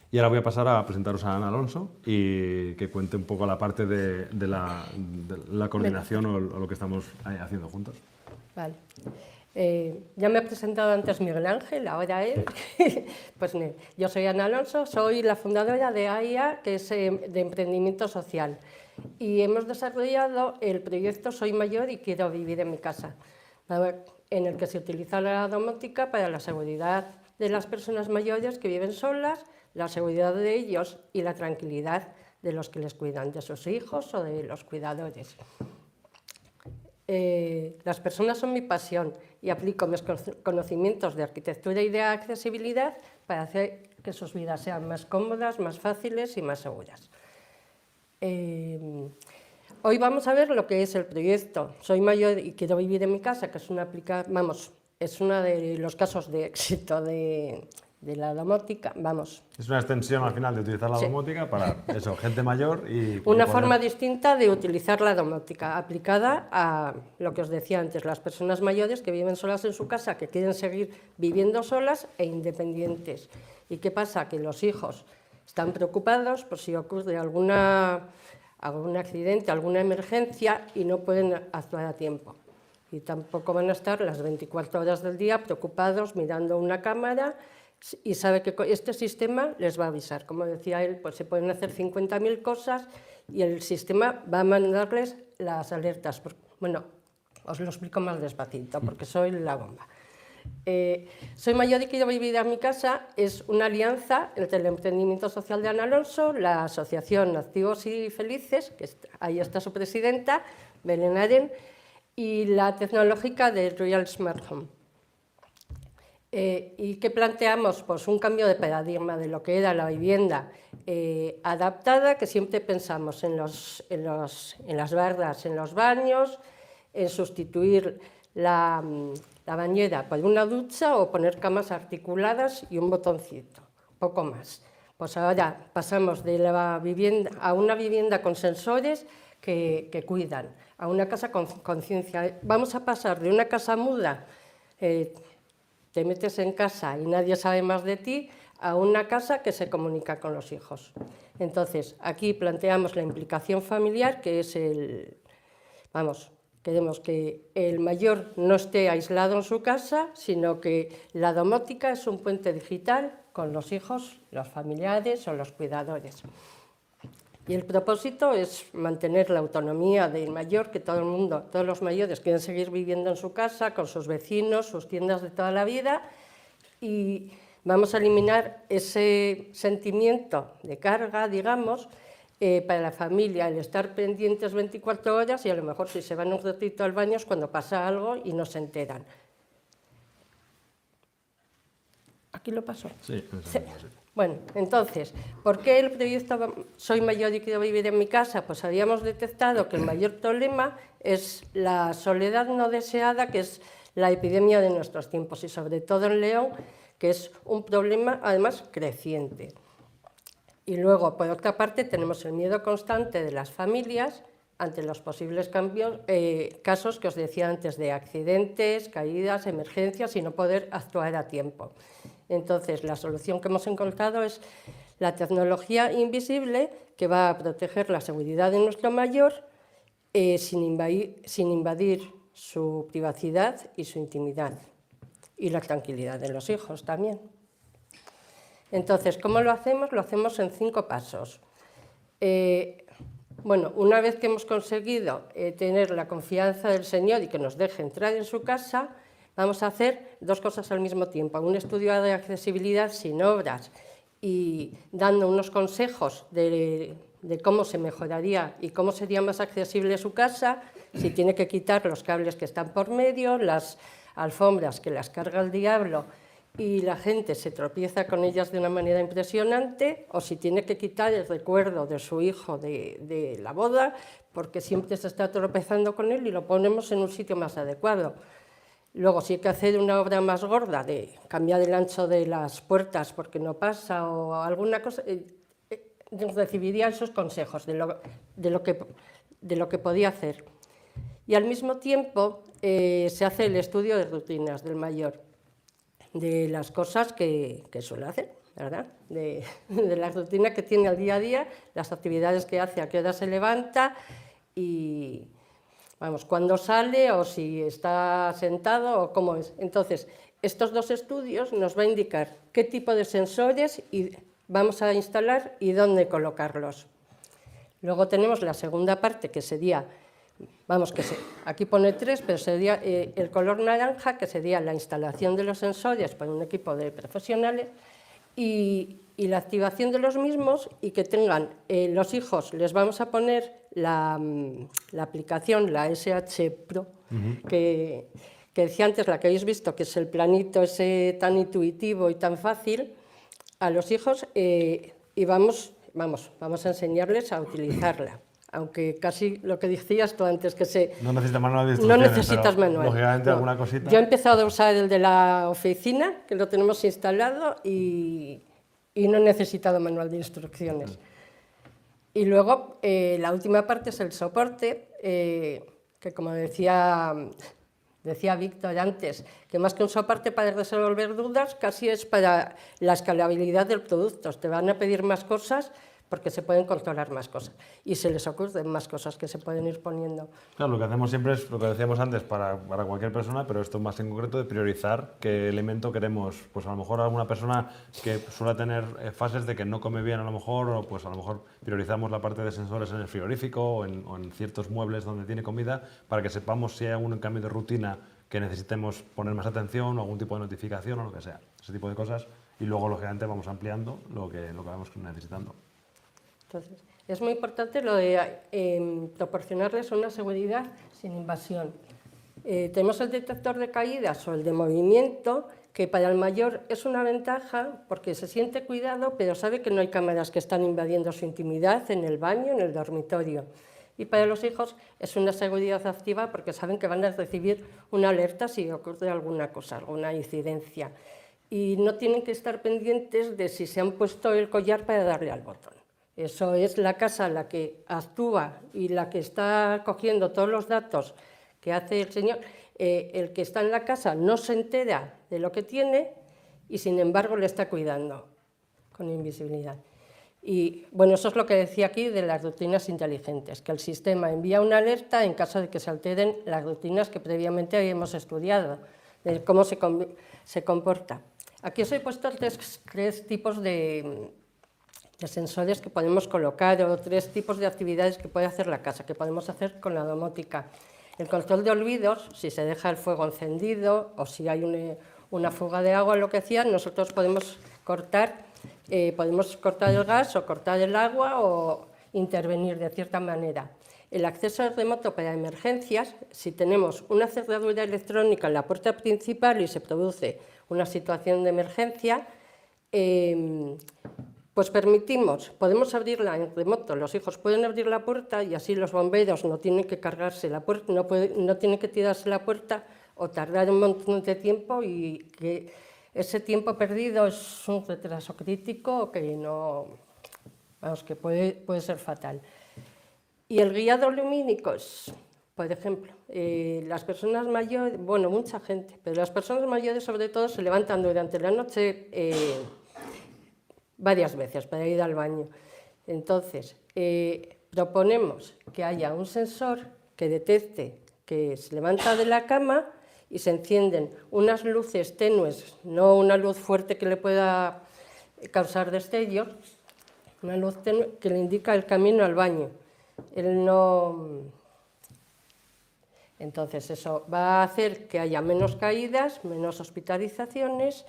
Y ahora voy a pasar a presentaros a Ana Alonso y que cuente un poco la parte de la coordinación o lo que estamos haciendo juntos. Vale. Ya me ha presentado antes Miguel Ángel, ahora él. Pues yo soy Ana Alonso, soy la fundadora de AIA, que es de emprendimiento social. Y hemos desarrollado el proyecto Soy mayor y quiero vivir en mi casa, en el que se utiliza la domótica para la seguridad de las personas mayores que viven solas, la seguridad de ellos y la tranquilidad de los que les cuidan, de sus hijos o de los cuidadores. Las personas son mi pasión y aplico mis conocimientos de arquitectura y de accesibilidad para hacer que sus vidas sean más cómodas, más fáciles y más seguras. Hoy vamos a ver lo que es el proyecto Soy mayor y quiero vivir en mi casa, que es es uno de los casos de éxito de la domótica, Es una extensión al final de utilizar la domótica para eso, gente mayor y... Una forma distinta de utilizar la domótica, aplicada a lo que os decía antes, las personas mayores que viven solas en su casa, que quieren seguir viviendo solas e independientes. ¿Y qué pasa? Que los hijos están preocupados por si ocurre algún accidente, alguna emergencia y no pueden actuar a tiempo. Y tampoco van a estar las 24 horas del día preocupados mirando una cámara y sabe que este sistema les va a avisar. Como decía él, pues se pueden hacer 50.000 cosas y el sistema va a mandarles las alertas. Bueno, os lo explico más despacito porque soy la bomba. Soy mayor y quiero vivir en mi casa es una alianza entre el emprendimiento social de Ana Alonso, la asociación Activos y Felices, que ahí está su presidenta, Belén Aren, y la tecnológica de Royal Smart Home. ¿Y qué planteamos? Pues un cambio de paradigma de lo que era la vivienda adaptada, que siempre pensamos en las bardas, en los baños, en sustituir la bañera por una ducha o poner camas articuladas y un botoncito, poco más. Pues ahora pasamos de la vivienda a una vivienda con sensores que cuidan, a una casa con conciencia. Vamos a pasar de una casa muda, te metes en casa y nadie sabe más de ti, a una casa que se comunica con los hijos. Entonces, aquí planteamos la implicación familiar, que es queremos que el mayor no esté aislado en su casa, sino que la domótica es un puente digital con los hijos, los familiares o los cuidadores. Y el propósito es mantener la autonomía del mayor, que todo el mundo, todos los mayores quieren seguir viviendo en su casa, con sus vecinos, sus tiendas de toda la vida, y vamos a eliminar ese sentimiento de carga, digamos, para la familia, el estar pendientes 24 horas y a lo mejor si se van un ratito al baño es cuando pasa algo y no se enteran. ¿Aquí lo paso? Sí. Sí. Bueno, entonces, ¿por qué el proyecto Soy Mayor y Quiero Vivir en mi Casa? Pues habíamos detectado que el mayor problema es la soledad no deseada, que es la epidemia de nuestros tiempos, y sobre todo en León, que es un problema, además, creciente. Y luego, por otra parte, tenemos el miedo constante de las familias ante los posibles casos que os decía antes, de accidentes, caídas, emergencias y no poder actuar a tiempo. Entonces, la solución que hemos encontrado es la tecnología invisible que va a proteger la seguridad de nuestro mayor sin invadir su privacidad y su intimidad, y la tranquilidad de los hijos también. Entonces, ¿cómo lo hacemos? Lo hacemos en 5 pasos. Bueno, una vez que hemos conseguido tener la confianza del Señor y que nos deje entrar en su casa, vamos a hacer 2 cosas al mismo tiempo. Un estudio de accesibilidad sin obras y dando unos consejos de cómo se mejoraría y cómo sería más accesible su casa, si tiene que quitar los cables que están por medio, las alfombras que las carga el diablo y la gente se tropieza con ellas de una manera impresionante, o si tiene que quitar el recuerdo de su hijo de la boda, porque siempre se está tropezando con él y lo ponemos en un sitio más adecuado. Luego, si hay que hacer una obra más gorda, de cambiar el ancho de las puertas porque no pasa o alguna cosa, recibiría esos consejos de lo que podía hacer. Y al mismo tiempo se hace el estudio de rutinas del mayor, de las cosas que suele hacer, ¿verdad? De la rutina que tiene al día a día, las actividades que hace, a qué hora se levanta y, vamos, cuándo sale o si está sentado o cómo es. Entonces, estos 2 estudios nos va a indicar qué tipo de sensores vamos a instalar y dónde colocarlos. Luego tenemos la segunda parte, que sería, aquí pone 3, pero sería el color naranja, que sería la instalación de los sensores por un equipo de profesionales y la activación de los mismos, y que tengan los hijos, les vamos a poner la aplicación, la SH Pro, que decía antes, la que habéis visto, que es el planito ese tan intuitivo y tan fácil, a los hijos y vamos a enseñarles a utilizarla. Aunque casi lo que decías tú antes, que no necesitas manual de instrucciones, no necesitas pero, manual. Lógicamente, no. alguna cosita. Yo he empezado a usar el de la oficina, que lo tenemos instalado, y no he necesitado manual de instrucciones. Y luego, la última parte es el soporte, que como decía Víctor antes, que más que un soporte para resolver dudas, casi es para la escalabilidad del producto. Te van a pedir más cosas porque se pueden controlar más cosas y se les ocurren más cosas que se pueden ir poniendo. Claro, lo que hacemos siempre es lo que decíamos antes para cualquier persona, pero esto más en concreto de priorizar qué elemento queremos. Pues a lo mejor alguna persona que suele tener fases de que no come bien a lo mejor, o pues a lo mejor priorizamos la parte de sensores en el frigorífico o en ciertos muebles donde tiene comida, para que sepamos si hay algún cambio de rutina que necesitemos poner más atención o algún tipo de notificación o lo que sea. Ese tipo de cosas, y luego lógicamente vamos ampliando lo que vamos necesitando. Entonces, es muy importante lo de proporcionarles una seguridad sin invasión. Tenemos el detector de caídas o el de movimiento, que para el mayor es una ventaja porque se siente cuidado, pero sabe que no hay cámaras que están invadiendo su intimidad en el baño, en el dormitorio. Y para los hijos es una seguridad activa porque saben que van a recibir una alerta si ocurre alguna cosa, alguna incidencia. Y no tienen que estar pendientes de si se han puesto el collar para darle al botón. Eso es la casa la que actúa y la que está cogiendo todos los datos que hace el señor. El que está en la casa no se entera de lo que tiene y, sin embargo, le está cuidando con invisibilidad. Y, bueno, eso es lo que decía aquí de las rutinas inteligentes, que el sistema envía una alerta en caso de que se alteren las rutinas que previamente habíamos estudiado, de cómo se comporta. Aquí os he puesto 3 tipos de sensores que podemos colocar, o 3 tipos de actividades que puede hacer la casa, que podemos hacer con la domótica. El control de olvidos, si se deja el fuego encendido o si hay una fuga de agua, lo que hacía, nosotros podemos cortar el gas o cortar el agua o intervenir de cierta manera. El acceso remoto para emergencias, si tenemos una cerradura electrónica en la puerta principal y se produce una situación de emergencia, pues podemos abrirla en remoto, los hijos pueden abrir la puerta y así los bomberos no tienen que cargarse la puerta, no tienen que tirarse la puerta o tardar un montón de tiempo, y que ese tiempo perdido es un retraso crítico que que puede ser fatal. Y el guiado lumínico, por ejemplo, las personas mayores, bueno, mucha gente, pero las personas mayores sobre todo se levantan durante la noche varias veces para ir al baño. Entonces, proponemos que haya un sensor que detecte que se levanta de la cama y se encienden unas luces tenues, no una luz fuerte que le pueda causar destellos, una luz tenue que le indica el camino al baño. Entonces eso va a hacer que haya menos caídas, menos hospitalizaciones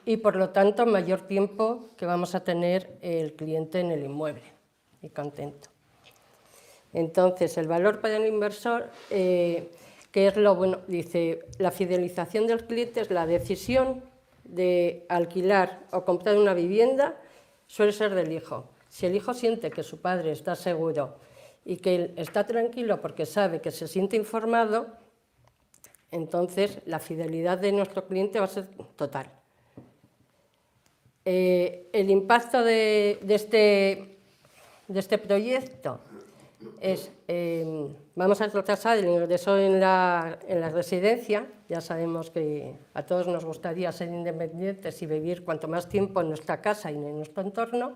y por lo tanto mayor tiempo que vamos a tener el cliente en el inmueble y contento. Entonces el valor para el inversor, que es lo bueno, dice, la fidelización del cliente es la decisión de alquilar o comprar una vivienda, suele ser del hijo. Si el hijo siente que su padre está seguro y que él está tranquilo porque sabe que se siente informado, entonces la fidelidad de nuestro cliente va a ser total. El impacto de este proyecto es, vamos a retrasar el ingreso en la residencia. Ya sabemos que a todos nos gustaría ser independientes y vivir cuanto más tiempo en nuestra casa y en nuestro entorno.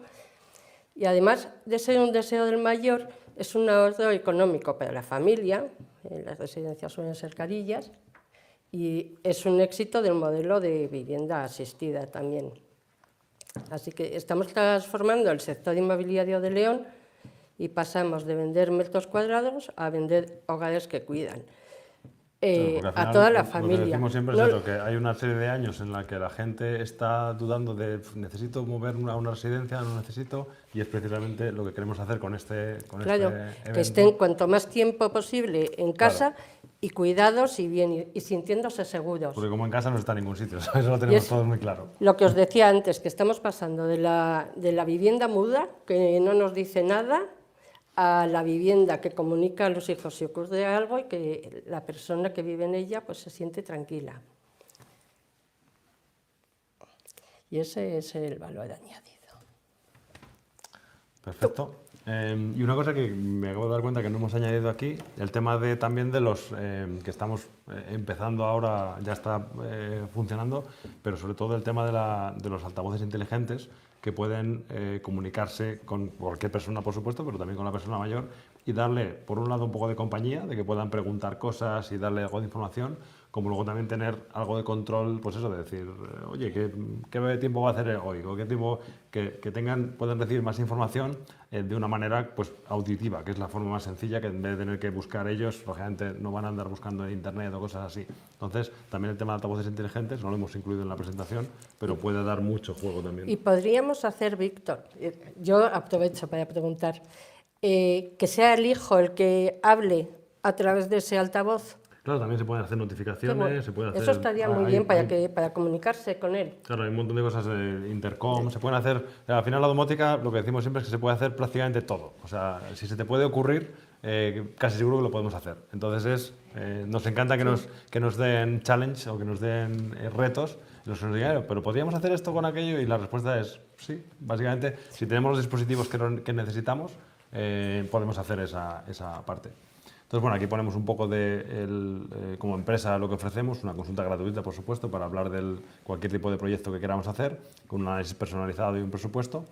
Y además de ser un deseo del mayor, es un ahorro económico para la familia, las residencias suelen ser carillas, y es un éxito del modelo de vivienda asistida también. Así que estamos transformando el sector inmobiliario de León y pasamos de vender metros cuadrados a vender hogares que cuidan. Claro, a toda la familia. Lo que decimos siempre es eso, que hay una serie de años en la que la gente está dudando de necesito mover a una residencia, no necesito, y es precisamente lo que queremos hacer con este Claro, evento. que estén cuanto más tiempo posible en casa, claro, y cuidados y bien y sintiéndose seguros. porque como en casa no está en ningún sitio, eso lo tenemos todos muy claro. Lo que os decía antes, que estamos pasando de la vivienda muda, que no nos dice nada, a la vivienda que comunica a los hijos si ocurre algo y que la persona que vive en ella pues se siente tranquila. Y ese es el valor añadido. Perfecto. Y una cosa que me acabo de dar cuenta que no hemos añadido aquí, el tema también de los que estamos empezando ahora, ya está funcionando, pero sobre todo el tema de los altavoces inteligentes que pueden comunicarse con cualquier persona, por supuesto, pero también con la persona mayor, y darle, por un lado, un poco de compañía, de que puedan preguntar cosas y darle algo de información, como luego también tener algo de control, pues eso, de decir, oye, ¿qué tiempo va a hacer hoy? O qué tiempo, que puedan recibir más información de una manera pues auditiva, que es la forma más sencilla, que en vez de tener que buscar ellos, lógicamente no van a andar buscando en internet o cosas así. Entonces, también el tema de altavoces inteligentes, no lo hemos incluido en la presentación, pero puede dar mucho juego también. Y podríamos hacer, Víctor, yo aprovecho para preguntar, que sea el hijo el que hable a través de ese altavoz. Claro, también se pueden hacer notificaciones, se puede hacer... Eso estaría muy bien para comunicarse con él. Claro, hay un montón de cosas de intercom, se pueden hacer... Al final la domótica, lo que decimos siempre es que se puede hacer prácticamente todo. O sea, si se te puede ocurrir, casi seguro que lo podemos hacer. Entonces, nos encanta que nos den challenge o que nos den retos. Pero ¿podríamos hacer esto con aquello? Y la respuesta es sí. Básicamente, si tenemos los dispositivos que necesitamos, podemos hacer esa parte. Entonces, bueno, aquí ponemos un poco como empresa lo que ofrecemos, una consulta gratuita, por supuesto, para hablar de cualquier tipo de proyecto que queramos hacer, con un análisis personalizado y un presupuesto.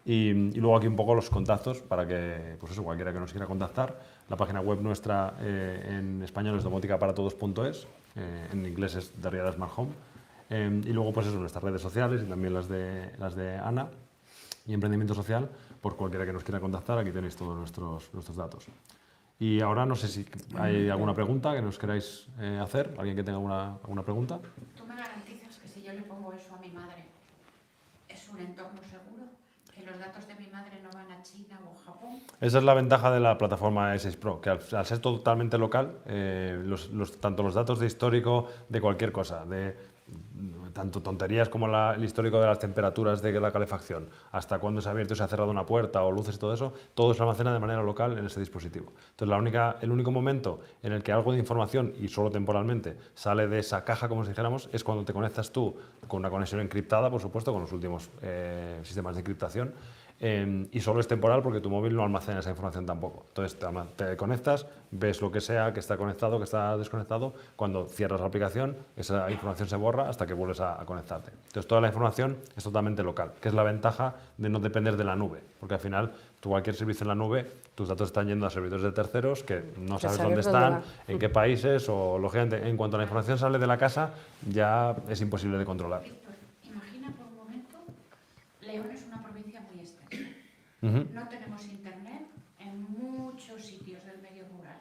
Y luego aquí un poco los contactos para que, pues eso, cualquiera que nos quiera contactar. La página web nuestra en español es domoticaparatodos.es, en inglés es The Real Smart Home. Y luego, pues eso, nuestras redes sociales y también las de Ana y Emprendimiento Social, por cualquiera que nos quiera contactar, aquí tenéis todos nuestros datos. Y ahora no sé si hay alguna pregunta que nos queráis hacer, alguien que tenga alguna pregunta. Tú me le pongo eso a mi madre, ¿es un entorno seguro? ¿Que los datos de mi madre no van a China o Japón? Esa es la ventaja de la plataforma E6 Pro, que al ser totalmente local, tanto los datos de histórico de cualquier cosa, tanto tonterías como el histórico de las temperaturas de la calefacción, hasta cuándo se ha abierto y se ha cerrado una puerta o luces y todo se almacena de manera local en ese dispositivo. Entonces, el único momento en el que algo de información, y solo temporalmente, sale de esa caja, como si dijéramos, es cuando te conectas tú con una conexión encriptada, por supuesto, con los últimos sistemas de encriptación, y solo es temporal porque tu móvil no almacena esa información tampoco. Entonces te conectas, ves lo que sea que está conectado, que está desconectado, cuando cierras la aplicación esa información se borra hasta que vuelves a conectarte. Entonces toda la información es totalmente local, que es la ventaja de no depender de la nube, porque al final tú cualquier servicio en la nube, tus datos están yendo a servidores de terceros que no sabes dónde están, en qué países, o lógicamente en cuanto la información sale de la casa ya es imposible de controlar. Víctor, imagina por un momento, León es una provincia muy extensa. No tenemos internet en muchos sitios del medio rural.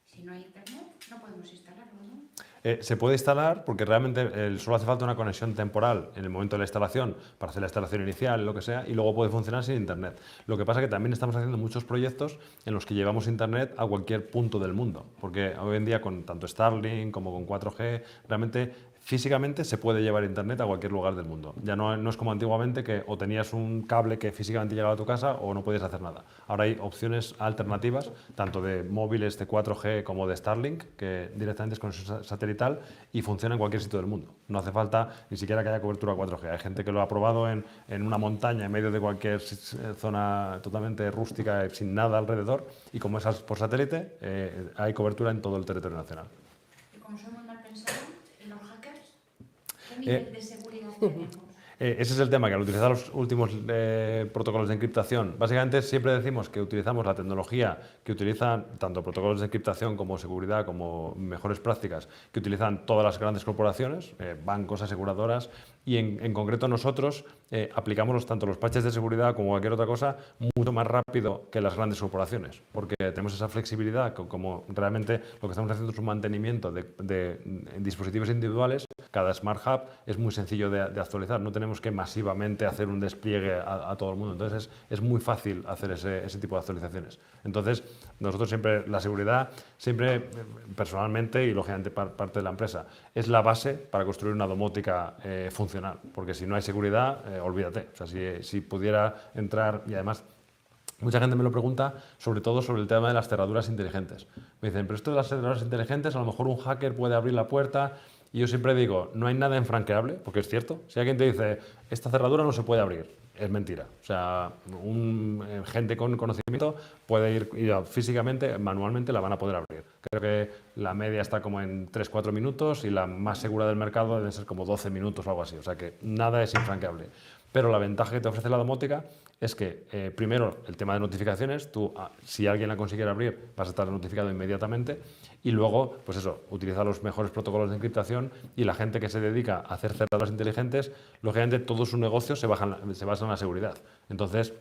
Si no hay internet, no podemos instalarlo, ¿no? Se puede instalar porque realmente solo hace falta una conexión temporal en el momento de la instalación para hacer la instalación inicial, lo que sea, y luego puede funcionar sin internet. Lo que pasa es que también estamos haciendo muchos proyectos en los que llevamos internet a cualquier punto del mundo, porque hoy en día con tanto Starlink como con 4G, realmente físicamente se puede llevar internet a cualquier lugar del mundo. Ya no es como antiguamente que o tenías un cable que físicamente llegaba a tu casa o no podías hacer nada. Ahora hay opciones alternativas, tanto de móviles de 4G como de Starlink, que directamente es conexión satelital y funciona en cualquier sitio del mundo. No hace falta ni siquiera que haya cobertura 4G. Hay gente que lo ha probado en una montaña, en medio de cualquier zona totalmente rústica, sin nada alrededor, y como es por satélite, hay cobertura en todo el territorio nacional. Y como somos mal pensados, los hackers, ¿qué nivel de seguridad tenemos? Ese es el tema, que al utilizar los últimos protocolos de encriptación, básicamente siempre decimos que utilizamos la tecnología que utilizan tanto protocolos de encriptación como seguridad, como mejores prácticas, que utilizan todas las grandes corporaciones, bancos, aseguradoras, y en concreto nosotros aplicamos tanto los patches de seguridad como cualquier otra cosa mucho más rápido que las grandes corporaciones, porque tenemos esa flexibilidad, como realmente lo que estamos haciendo es un mantenimiento de dispositivos individuales. Cada Smart Hub es muy sencillo de actualizar, no tenemos que masivamente hacer un despliegue a todo el mundo, entonces es muy fácil hacer ese tipo de actualizaciones. Entonces, nosotros siempre, la seguridad, siempre personalmente y lógicamente parte de la empresa, es la base para construir una domótica funcional, porque si no hay seguridad, olvídate. O sea, si pudiera entrar, y además mucha gente me lo pregunta, sobre todo sobre el tema de las cerraduras inteligentes. Me dicen, pero esto de las cerraduras inteligentes, a lo mejor un hacker puede abrir la puerta. Y yo siempre digo, no hay nada infranqueable, porque es cierto. Si alguien te dice, esta cerradura no se puede abrir, es mentira. O sea, gente con conocimiento puede ir físicamente, manualmente la van a poder abrir. Creo que la media está como en 3-4 minutos y la más segura del mercado debe ser como 12 minutos o algo así. O sea que nada es infranqueable. Pero la ventaja que te ofrece la domótica es que, primero, el tema de notificaciones, tú, si alguien la consiguiera abrir, vas a estar notificado inmediatamente, y luego, pues eso, utiliza los mejores protocolos de encriptación, y la gente que se dedica a hacer cerraduras inteligentes, lógicamente todo su negocio se basa en la seguridad. Entonces,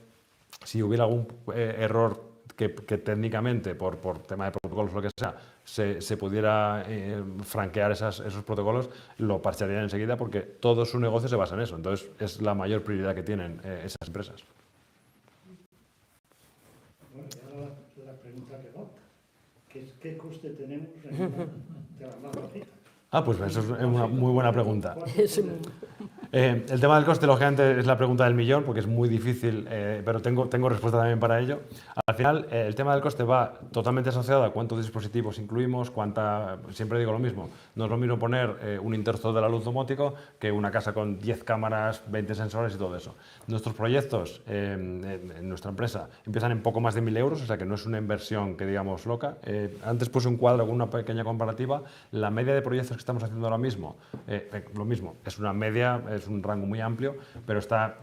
si hubiera algún error que técnicamente, por tema de protocolos o lo que sea, se pudiera franquear esos protocolos, lo parcharían enseguida porque todo su negocio se basa en eso. Entonces, es la mayor prioridad que tienen esas empresas. Bueno, y ahora la pregunta que va, que es ¿qué coste tenemos de la mano fija? Pues eso es una muy buena pregunta. El tema del coste, lógicamente, es la pregunta del millón, porque es muy difícil, pero tengo respuesta también para ello. Al final, el tema del coste va totalmente asociado a cuántos dispositivos incluimos, siempre digo lo mismo, no es lo mismo poner un interruptor de la luz domótico que una casa con 10 cámaras, 20 sensores y todo eso. Nuestros proyectos en nuestra empresa empiezan en poco más de 1.000 euros, o sea que no es una inversión que digamos loca. Antes puse un cuadro con una pequeña comparativa. La media de proyectos que estamos haciendo ahora mismo, lo mismo, es una media, es un rango muy amplio, pero está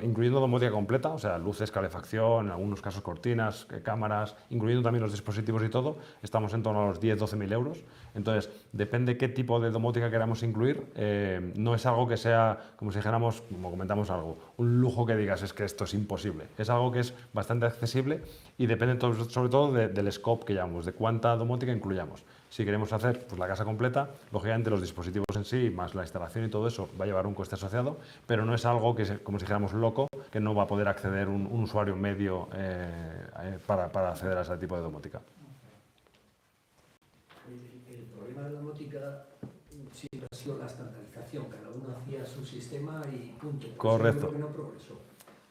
incluyendo domótica completa, o sea, luces, calefacción, en algunos casos cortinas, cámaras, incluyendo también los dispositivos y todo, estamos en torno a los 10-12.000 euros. Entonces, depende qué tipo de domótica queramos incluir, no es algo que sea, como si dijéramos, como comentamos algo, un lujo que digas, es que esto es imposible. Es algo que es bastante accesible y depende sobre todo del scope que llamamos, de cuánta domótica incluyamos. Si queremos hacer pues, la casa completa, lógicamente los dispositivos en sí, más la instalación y todo eso, va a llevar un coste asociado, pero no es algo que, como si dijéramos loco, que no va a poder acceder un usuario medio para acceder a ese tipo de domótica. El problema de la domótica siempre ha sido la estandarización, cada uno hacía su sistema y punto. Correcto. Eso yo creo que no progresó.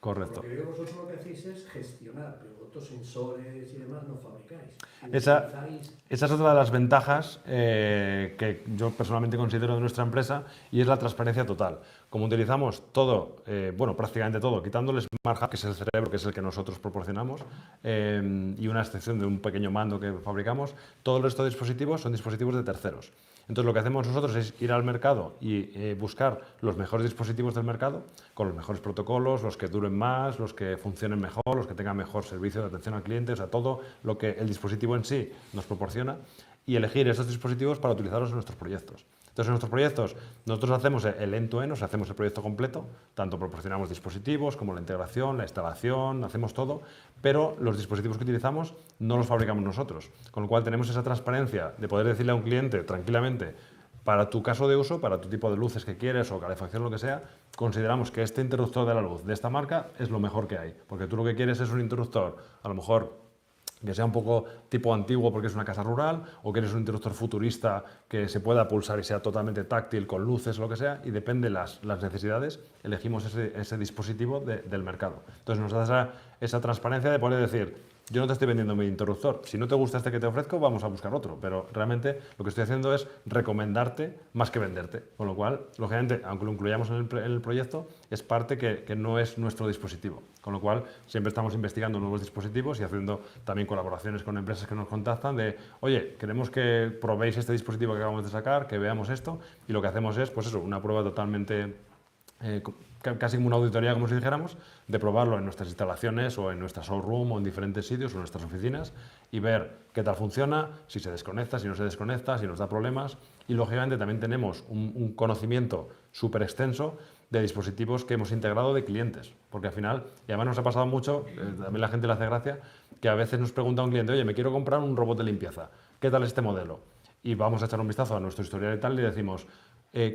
Correcto. Porque vosotros lo que hacéis es gestionar, pero otros sensores y demás no fabricáis. Esa Utilizáis- es otra de las ventajas que yo personalmente considero de nuestra empresa y es la transparencia total. Como utilizamos todo, bueno, prácticamente todo, quitando el Smart Hub, que es el cerebro, que es el que nosotros proporcionamos, y una excepción de un pequeño mando que fabricamos, todo el resto de dispositivos son dispositivos de terceros. Entonces, lo que hacemos nosotros es ir al mercado y buscar los mejores dispositivos del mercado, con los mejores protocolos, los que duren más, los que funcionen mejor, los que tengan mejor servicio de atención al cliente, o sea, todo lo que el dispositivo en sí nos proporciona, y elegir esos dispositivos para utilizarlos en nuestros proyectos. Entonces, en nuestros proyectos, nosotros hacemos el end-to-end, o sea, hacemos el proyecto completo, tanto proporcionamos dispositivos como la integración, la instalación, hacemos todo, pero los dispositivos que utilizamos no los fabricamos nosotros, con lo cual tenemos esa transparencia de poder decirle a un cliente tranquilamente, para tu caso de uso, para tu tipo de luces que quieres o calefacción, lo que sea, consideramos que este interruptor de la luz de esta marca es lo mejor que hay, porque tú lo que quieres es un interruptor, a lo mejor que sea un poco tipo antiguo porque es una casa rural, o que eres un interruptor futurista que se pueda pulsar y sea totalmente táctil con luces o lo que sea, y depende de las necesidades, elegimos ese dispositivo del mercado. Entonces nos da esa transparencia de poder decir, yo no te estoy vendiendo mi interruptor, si no te gusta este que te ofrezco, vamos a buscar otro, pero realmente lo que estoy haciendo es recomendarte más que venderte, con lo cual, lógicamente, aunque lo incluyamos en el proyecto, es parte que no es nuestro dispositivo, con lo cual siempre estamos investigando nuevos dispositivos y haciendo también colaboraciones con empresas que nos contactan de, oye, queremos que probéis este dispositivo que acabamos de sacar, que veamos esto, y lo que hacemos es, pues eso, una prueba totalmente casi como una auditoría, como si dijéramos, de probarlo en nuestras instalaciones o en nuestra showroom o en diferentes sitios o en nuestras oficinas y ver qué tal funciona, si se desconecta, si no se desconecta, si nos da problemas. Y lógicamente también tenemos un conocimiento súper extenso de dispositivos que hemos integrado de clientes, porque al final, y además nos ha pasado mucho, también la gente le hace gracia, que a veces nos pregunta un cliente, oye, me quiero comprar un robot de limpieza, ¿qué tal este modelo? Y vamos a echar un vistazo a nuestro historial y tal y decimos,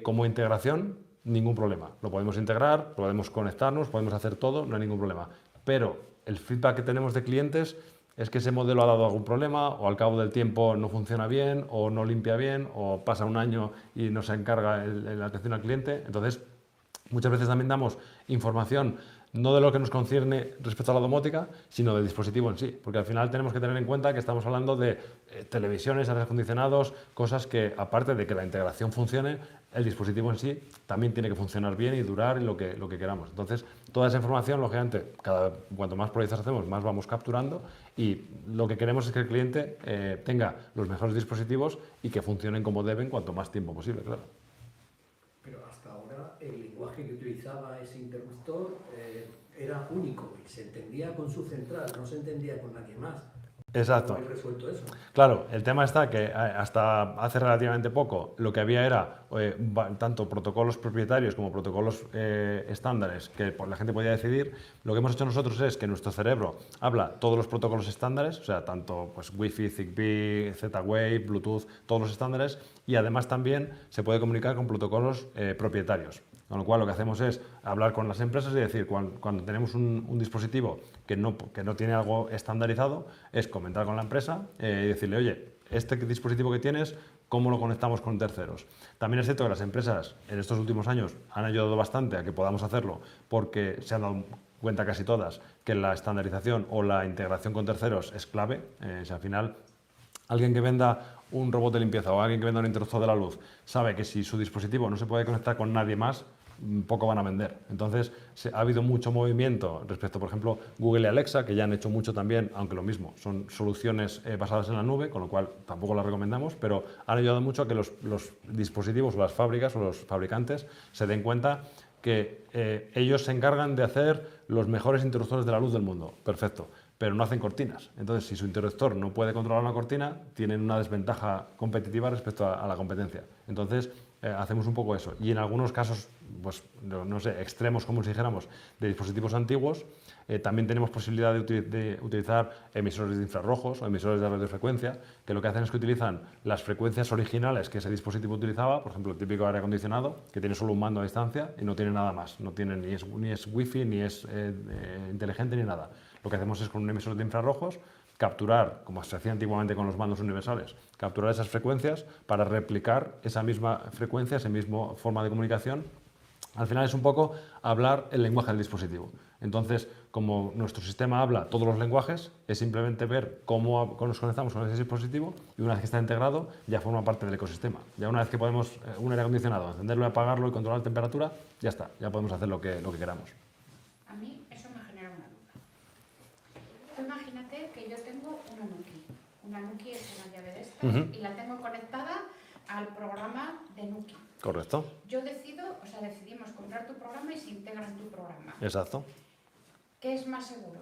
como integración, ningún problema. Lo podemos integrar, podemos conectarnos, podemos hacer todo, no hay ningún problema. Pero el feedback que tenemos de clientes es que ese modelo ha dado algún problema o al cabo del tiempo no funciona bien o no limpia bien o pasa un año y no se encarga la atención al cliente. Entonces, muchas veces también damos información no de lo que nos concierne respecto a la domótica, sino del dispositivo en sí, porque al final tenemos que tener en cuenta que estamos hablando de televisiones, aires acondicionados, cosas que, aparte de que la integración funcione, el dispositivo en sí también tiene que funcionar bien y durar lo que queramos. Entonces, toda esa información, lógicamente, cuanto más proyectos hacemos, más vamos capturando y lo que queremos es que el cliente tenga los mejores dispositivos y que funcionen como deben cuanto más tiempo posible, claro. Pero hasta ahora el lenguaje que utilizaba ese interruptor era único y se entendía con su central, no se entendía con nadie más. Exacto. ¿Cómo habéis resuelto eso? Claro, el tema está que hasta hace relativamente poco lo que había era tanto protocolos propietarios como protocolos estándares que la gente podía decidir. Lo que hemos hecho nosotros es que nuestro cerebro habla todos los protocolos estándares, o sea, tanto pues, Wi-Fi, Zigbee, Z-Wave, Bluetooth, todos los estándares, y además también se puede comunicar con protocolos propietarios. Con lo cual, lo que hacemos es hablar con las empresas y decir, cuando tenemos un dispositivo que no tiene algo estandarizado, es comentar con la empresa y decirle, oye, este dispositivo que tienes, ¿cómo lo conectamos con terceros? También es cierto que las empresas en estos últimos años han ayudado bastante a que podamos hacerlo porque se han dado cuenta casi todas que la estandarización o la integración con terceros es clave. Si al final alguien que venda un robot de limpieza o alguien que venda un interruptor de la luz sabe que si su dispositivo no se puede conectar con nadie más, poco van a vender. Entonces, ha habido mucho movimiento respecto, por ejemplo, Google y Alexa, que ya han hecho mucho también, aunque lo mismo, son soluciones basadas en la nube, con lo cual tampoco las recomendamos, pero han ayudado mucho a que los dispositivos o las fábricas o los fabricantes se den cuenta que ellos se encargan de hacer los mejores interruptores de la luz del mundo. Perfecto. Pero no hacen cortinas. Entonces, si su interruptor no puede controlar una cortina, tienen una desventaja competitiva respecto a la competencia. Entonces, hacemos un poco eso. Y en algunos casos, pues no sé, extremos, como si dijéramos, de dispositivos antiguos, también tenemos posibilidad de utilizar emisores de infrarrojos o emisores de radiofrecuencia, que lo que hacen es que utilizan las frecuencias originales que ese dispositivo utilizaba, por ejemplo, el típico aire acondicionado, que tiene solo un mando a distancia y no tiene nada más, no tiene ni es wifi, ni es inteligente, ni nada. Lo que hacemos es con un emisor de infrarrojos capturar, como se hacía antiguamente con los mandos universales, capturar esas frecuencias para replicar esa misma frecuencia, esa misma forma de comunicación. Al final es un poco hablar el lenguaje del dispositivo. Entonces, como nuestro sistema habla todos los lenguajes, es simplemente ver cómo nos conectamos con ese dispositivo y una vez que está integrado ya forma parte del ecosistema. Ya una vez que podemos un aire acondicionado, encenderlo, apagarlo y controlar la temperatura, ya está, ya podemos hacer lo que queramos. A mí eso me genera una duda. Tú imagínate que yo tengo una Nuki es una llave de estas, y la tengo conectada al programa de Nuki. Correcto. Yo decidimos comprar tu programa y se integra en tu programa. Exacto. ¿Qué es más seguro?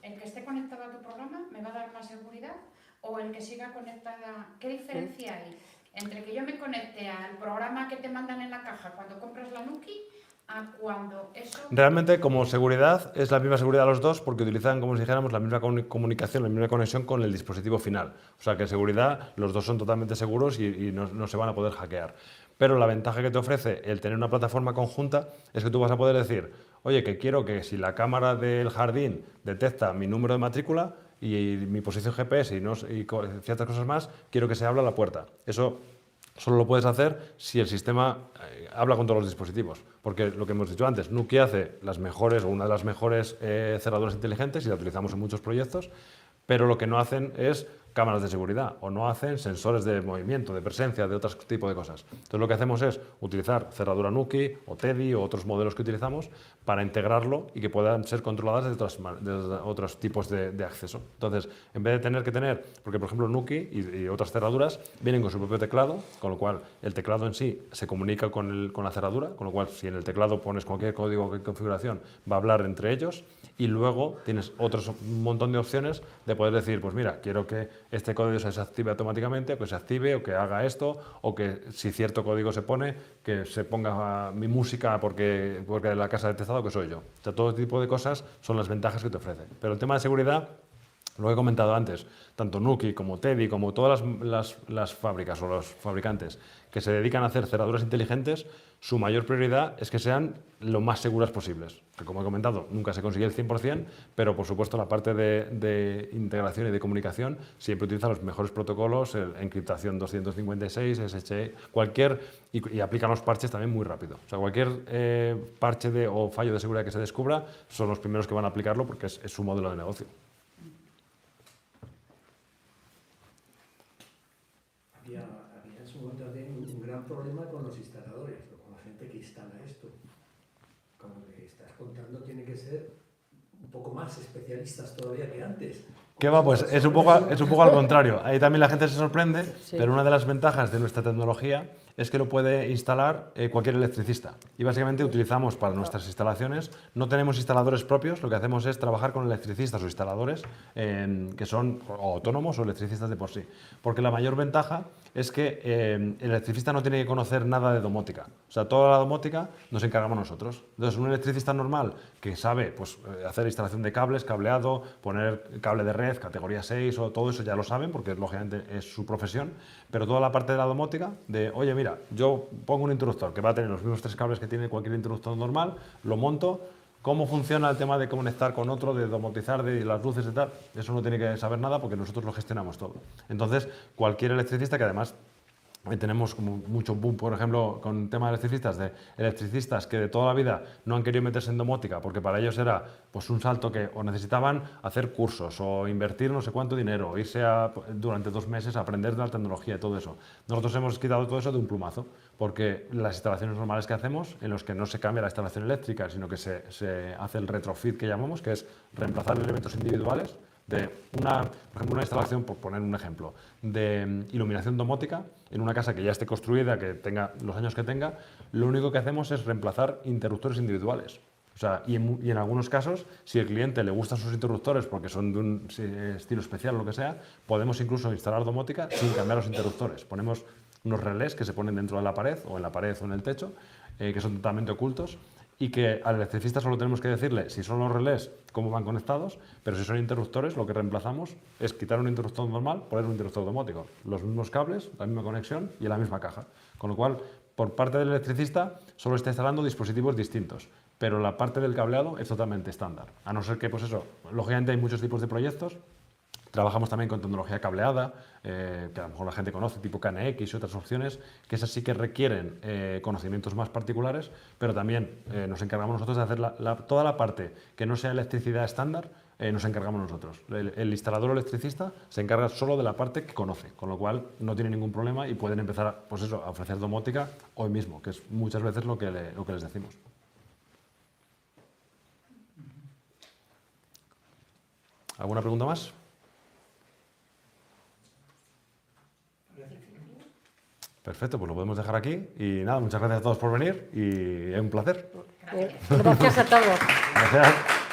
¿El que esté conectado a tu programa me va a dar más seguridad? ¿O el que siga conectada? ¿Qué diferencia hay entre que yo me conecte al programa que te mandan en la caja cuando compras la Nuki a cuando eso... Realmente, como seguridad, es la misma seguridad los dos porque utilizan, como si dijéramos, la misma comunicación, la misma conexión con el dispositivo final. O sea que seguridad, los dos son totalmente seguros y no se van a poder hackear. Pero la ventaja que te ofrece el tener una plataforma conjunta es que tú vas a poder decir, oye, que quiero que si la cámara del jardín detecta mi número de matrícula y mi posición GPS y ciertas cosas más, quiero que se abra la puerta. Eso solo lo puedes hacer si el sistema habla con todos los dispositivos. Porque lo que hemos dicho antes, Nuki hace las mejores o una de las mejores cerraduras inteligentes y la utilizamos en muchos proyectos, pero lo que no hacen es cámaras de seguridad o no hacen sensores de movimiento, de presencia, de otro tipo de cosas. Entonces lo que hacemos es utilizar cerradura Nuki o Teddy o otros modelos que utilizamos para integrarlo y que puedan ser controladas desde otros tipos de acceso. Entonces, en vez de tener que tener, porque por ejemplo Nuki y otras cerraduras vienen con su propio teclado, con lo cual el teclado en sí se comunica con la cerradura, con lo cual si en el teclado pones cualquier código o configuración va a hablar entre ellos y luego tienes un montón de opciones de poder decir, pues mira, quiero que este código se desactive automáticamente, o que se active, o que haga esto, o que si cierto código se pone, que se ponga mi música porque la casa ha detectado que soy yo. O sea, todo tipo de cosas son las ventajas que te ofrece. Pero el tema de seguridad, lo he comentado antes, tanto Nuki como Teddy, como todas las fábricas o los fabricantes que se dedican a hacer cerraduras inteligentes, su mayor prioridad es que sean lo más seguras posibles. Que como he comentado, nunca se consigue el 100%, pero por supuesto la parte de integración y de comunicación siempre utiliza los mejores protocolos, encriptación 256, SHA, y aplican los parches también muy rápido. O sea, cualquier parche o fallo de seguridad que se descubra, son los primeros que van a aplicarlo porque es su modelo de negocio. Había en su momento también un gran problema con los instaladores, o con la gente que instala esto. Como que estás contando, tiene que ser un poco más especialistas todavía que antes. ¿Qué va? Pues es un poco al contrario. Ahí también la gente se sorprende, Sí. pero una de las ventajas de nuestra tecnología es que lo puede instalar cualquier electricista. Y básicamente utilizamos para nuestras instalaciones, no tenemos instaladores propios, lo que hacemos es trabajar con electricistas o instaladores que son o autónomos o electricistas de por sí. Porque la mayor ventaja es que el electricista no tiene que conocer nada de domótica. O sea, toda la domótica nos encargamos nosotros. Entonces, un electricista normal que sabe pues, hacer instalación de cables, cableado, poner cable de red, categoría 6 o todo eso ya lo saben porque lógicamente es su profesión, pero toda la parte de la domótica, de oye mira, yo pongo un interruptor que va a tener los mismos 3 cables que tiene cualquier interruptor normal, lo monto, cómo funciona el tema de conectar con otro, de domotizar, de las luces y tal, eso no tiene que saber nada porque nosotros lo gestionamos todo. Entonces, cualquier electricista que además tenemos como mucho boom, por ejemplo, con tema de electricistas que de toda la vida no han querido meterse en domótica porque para ellos era pues, un salto que o necesitaban hacer cursos o invertir no sé cuánto dinero, o irse durante 2 meses a aprender de la tecnología y todo eso. Nosotros hemos quitado todo eso de un plumazo porque las instalaciones normales que hacemos, en los que no se cambia la instalación eléctrica, sino que se hace el retrofit que llamamos, que es reemplazar elementos individuales de por ejemplo, una instalación, por poner un ejemplo, de iluminación domótica en una casa que ya esté construida, que tenga los años que tenga, lo único que hacemos es reemplazar interruptores individuales. O sea, y en algunos casos, si al cliente le gustan sus interruptores porque son de un estilo especial o lo que sea, podemos incluso instalar domótica sin cambiar los interruptores. Ponemos unos relés que se ponen dentro de la pared o en el techo, que son totalmente ocultos, y que al electricista solo tenemos que decirle si son los relés, cómo van conectados, pero si son interruptores, lo que reemplazamos es quitar un interruptor normal, poner un interruptor domótico. Los mismos cables, la misma conexión y en la misma caja. Con lo cual, por parte del electricista, solo está instalando dispositivos distintos, pero la parte del cableado es totalmente estándar. A no ser que, pues eso, lógicamente hay muchos tipos de proyectos. Trabajamos también con tecnología cableada, que a lo mejor la gente conoce, tipo KNX y otras opciones, que esas sí que requieren conocimientos más particulares, pero también nos encargamos nosotros de hacer toda la parte que no sea electricidad estándar, nos encargamos nosotros. El instalador o electricista se encarga solo de la parte que conoce, con lo cual no tiene ningún problema y pueden empezar a ofrecer domótica hoy mismo, que es muchas veces lo que les decimos. ¿Alguna pregunta más? Perfecto, pues lo podemos dejar aquí y nada, muchas gracias a todos por venir y es un placer. Gracias a todos. Gracias.